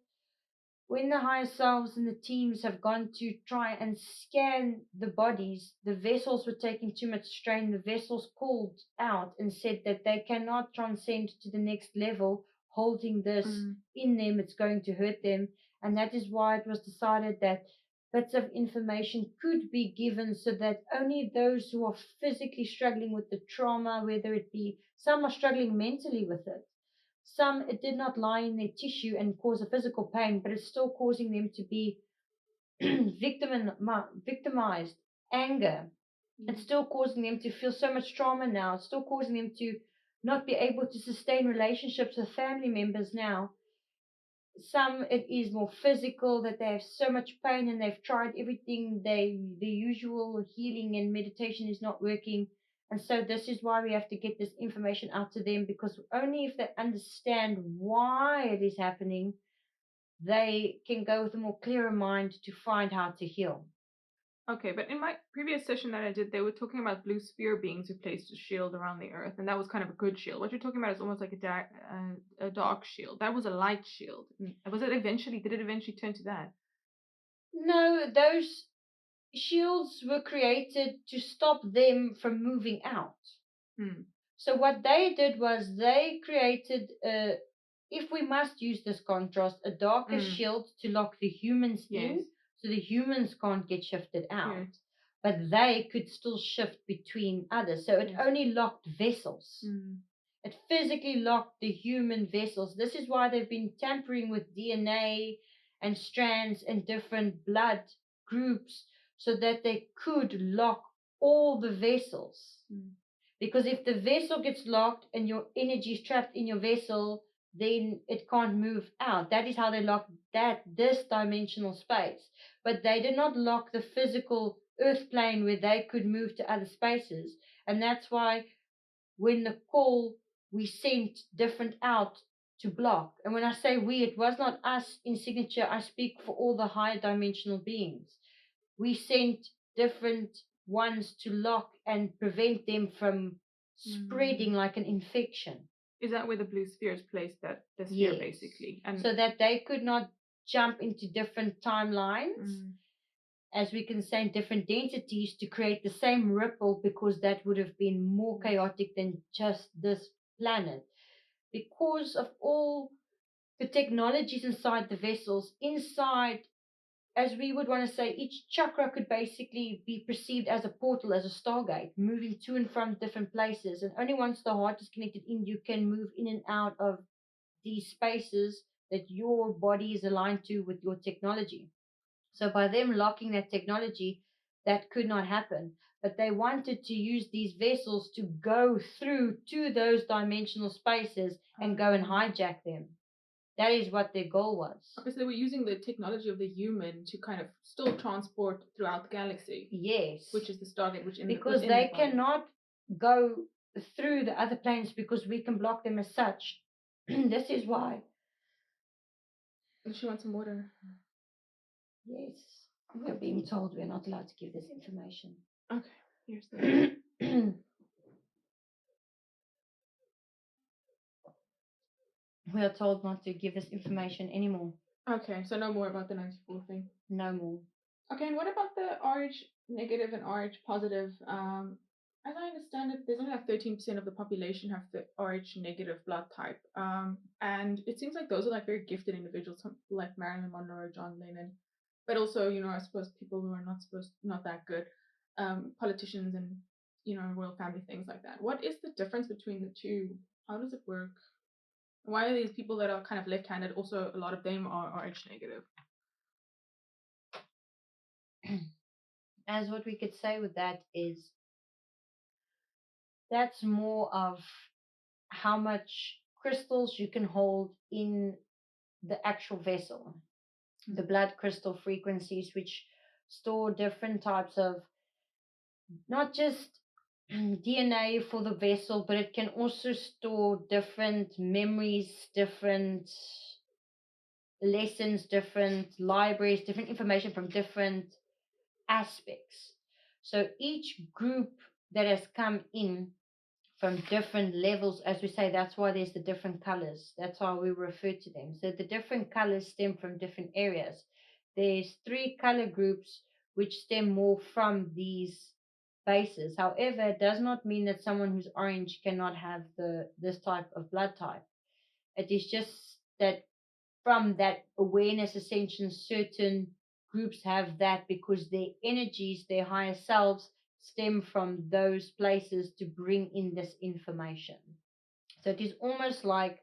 when the higher selves and the teams have gone to try and scan the bodies, the vessels were taking too much strain. The vessels called out and said that they cannot transcend to the next level holding this in them. It's going to hurt them. And that is why it was decided that bits of information could be given, so that only those who are physically struggling with the trauma, whether it be some are struggling mentally with it, some, it did not lie in their tissue and cause a physical pain, but it's still causing them to be victimized, anger. It's still causing them to feel so much trauma now. It's still causing them to not be able to sustain relationships with family members now. Some, it is more physical, that they have so much pain and they've tried everything. The usual healing and meditation is not working, And so this is why we have to get this information out to them, because only if they understand why it is happening, they can go with a more clearer mind to find how to heal. Okay, but in my previous session that I did, they were talking about blue sphere beings who placed a shield around the earth, and that was kind of a good shield. What you're talking about is almost like a dark shield. That was a light shield. Was it eventually? Did it eventually turn to that? No, those shields were created to stop them from moving out. Hmm. So what they did was they created if we must use this contrast, a darker shield to lock the humans in, so the humans can't get shifted out. Yes. But they could still shift between others. So it only locked vessels. It physically locked the human vessels. This is why they've been tampering with DNA and strands and different blood groups so that they could lock all the vessels. Because if the vessel gets locked and your energy is trapped in your vessel, then it can't move out. That is how they locked this dimensional space. But they did not lock the physical earth plane where they could move to other spaces. And that's why when the call, we sent different out to block. And when I say we, it was not us in signature. I speak for all the higher dimensional beings. We sent different ones to lock and prevent them from spreading like an infection. Is that where the blue sphere is placed? That the sphere basically, and so that they could not jump into different timelines, as we can say, in different densities to create the same ripple, because that would have been more chaotic than just this planet. Because of all the technologies inside the vessels, inside, as we would want to say, each chakra could basically be perceived as a portal, as a stargate, moving to and from different places. And only once the heart is connected in, you can move in and out of these spaces that your body is aligned to with your technology. So by them locking that technology, that could not happen. But they wanted to use these vessels to go through to those dimensional spaces and go and hijack them. That is what their goal was. Okay, so they were using the technology of the human to kind of still transport throughout the galaxy. Yes. Which is the Stargate, because they cannot go through the other planes because we can block them as such. This is why. She wants some water. Yes. We're being told we're not allowed to give this information. Okay, here's the... We are told not to give this information anymore. Okay, so no more about the 94 thing. No more. Okay, and what about the RH negative and RH positive? As I understand it, there's only like 13% of the population have the RH negative blood type. And it seems like those are like very gifted individuals, like Marilyn Monroe, John Lennon, but also, you know, I suppose people who are not that good, politicians and, you know, royal family, things like that. What is the difference between the two? How does it work? Why are these people that are kind of left-handed also, a lot of them are RH negative? As what we could say with that is, that's more of how much crystals you can hold in the actual vessel. The blood crystal frequencies, which store different types of, not just DNA for the vessel, but it can also store different memories, different lessons, different libraries, different information from different aspects. So each group that has come in from different levels, as we say, that's why there's the different colors. That's how we refer to them. So the different colors stem from different areas. There's 3 color groups which stem more from these bases. However, it does not mean that someone who's orange cannot have this type of blood type. It is just that from that awareness ascension, certain groups have that because their energies, their higher selves, stem from those places to bring in this information. So it is almost like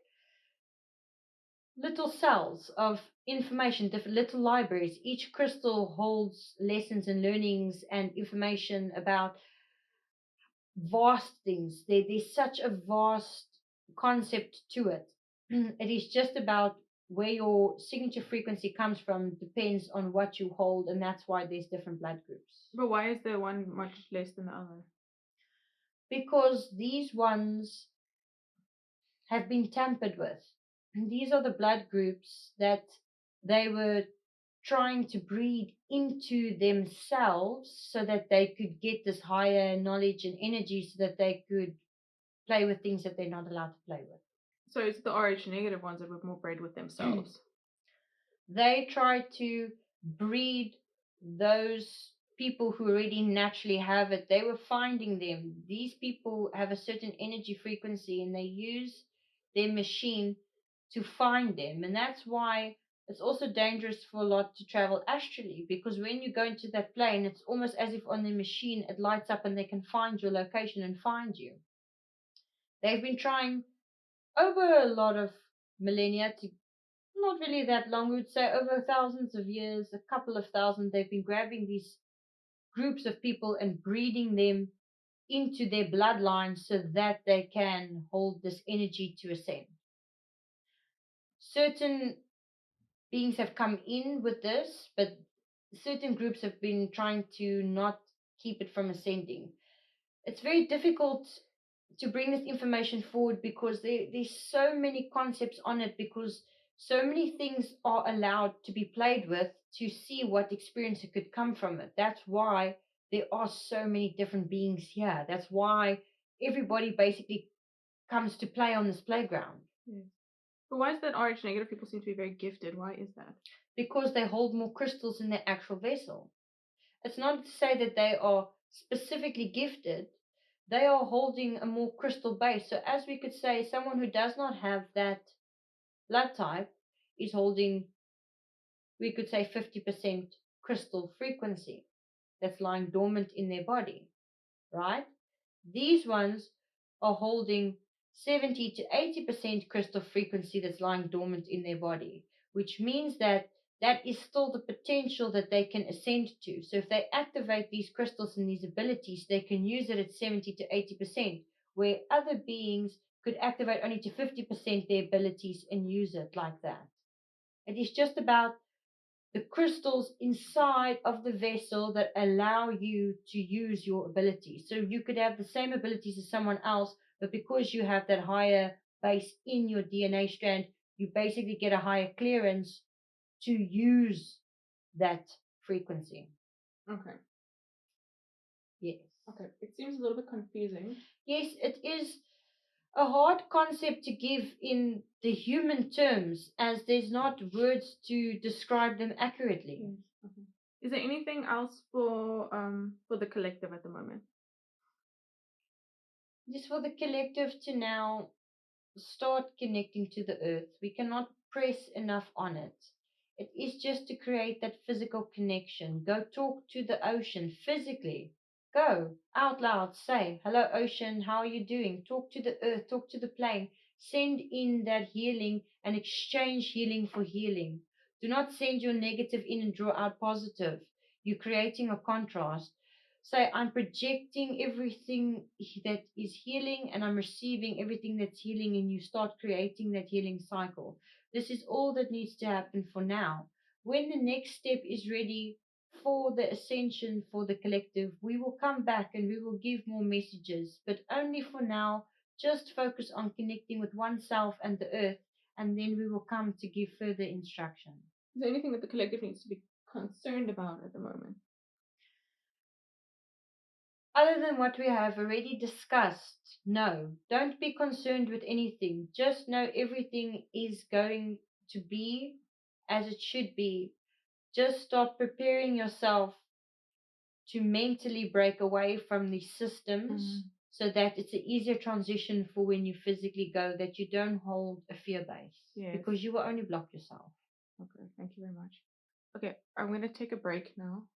little cells of information, different little libraries. Each crystal holds lessons and learnings and information about vast things. There's such a vast concept to it. It is just about where your signature frequency comes from depends on what you hold, and that's why there's different blood groups. But why is the one much less than the other? because these ones have been tampered with. And these are the blood groups that they were trying to breed into themselves so that they could get this higher knowledge and energy so that they could play with things that they're not allowed to play with. So it's the RH negative ones that were more bred with themselves. They try to breed those people who already naturally have it. They were finding them. These people have a certain energy frequency and they use their machine to find them. And that's why it's also dangerous for a lot to travel astrally, because when you go into that plane, it's almost as if on the machine it lights up and they can find your location and find you. They've been trying over a lot of millennia to, not really that long, we would say over thousands of years, a couple of thousand, they've been grabbing these groups of people and breeding them into their bloodline so that they can hold this energy to ascend. Certain beings have come in with this, but certain groups have been trying to not keep it from ascending. It's very difficult to bring this information forward because there's so many concepts on it, because so many things are allowed to be played with to see what experience it could come from it. That's why there are so many different beings here. That's why everybody basically comes to play on this playground. Yes. But why is that RH negative people seem to be very gifted? Why is that? Because they hold more crystals in their actual vessel. It's not to say that they are specifically gifted, they are holding a more crystal base. So, as we could say, someone who does not have that blood type is holding, we could say, 50% crystal frequency that's lying dormant in their body, right? These ones are holding 70 to 80% crystal frequency that's lying dormant in their body, which means that that is still the potential that they can ascend to. So if they activate these crystals and these abilities, they can use it at 70 to 80%, where other beings could activate only to 50% their abilities and use it like that. It is just about the crystals inside of the vessel that allow you to use your abilities. So you could have the same abilities as someone else, but because you have that higher base in your DNA strand, you basically get a higher clearance to use that frequency. Okay. Yes. Okay. It seems a little bit confusing. Yes, it is a hard concept to give in the human terms, as there's not words to describe them accurately. Yes. Okay. Is there anything else for the collective at the moment? Just for the collective to now start connecting to the earth. We cannot press enough on it. It is just to create that physical connection. Go talk to the ocean physically. Go out loud, say, "Hello, ocean, how are you doing?" Talk to the earth, talk to the plane. Send in that healing and exchange healing for healing. Do not send your negative in and draw out positive. You're creating a contrast. Say, "I'm projecting everything that is healing and I'm receiving everything that's healing," and you start creating that healing cycle. This is all that needs to happen for now. When the next step is ready for the ascension for the collective, we will come back and we will give more messages, but only for now. Just focus on connecting with oneself and the earth, and then we will come to give further instruction. Is there anything that the collective needs to be concerned about at the moment? Other than what we have already discussed, no, don't be concerned with anything. Just know everything is going to be as it should be. Just start preparing yourself to mentally break away from these systems so that it's an easier transition for when you physically go, that you don't hold a fear base. Yes. Because you will only block yourself. Okay, thank you very much. Okay, I'm going to take a break now.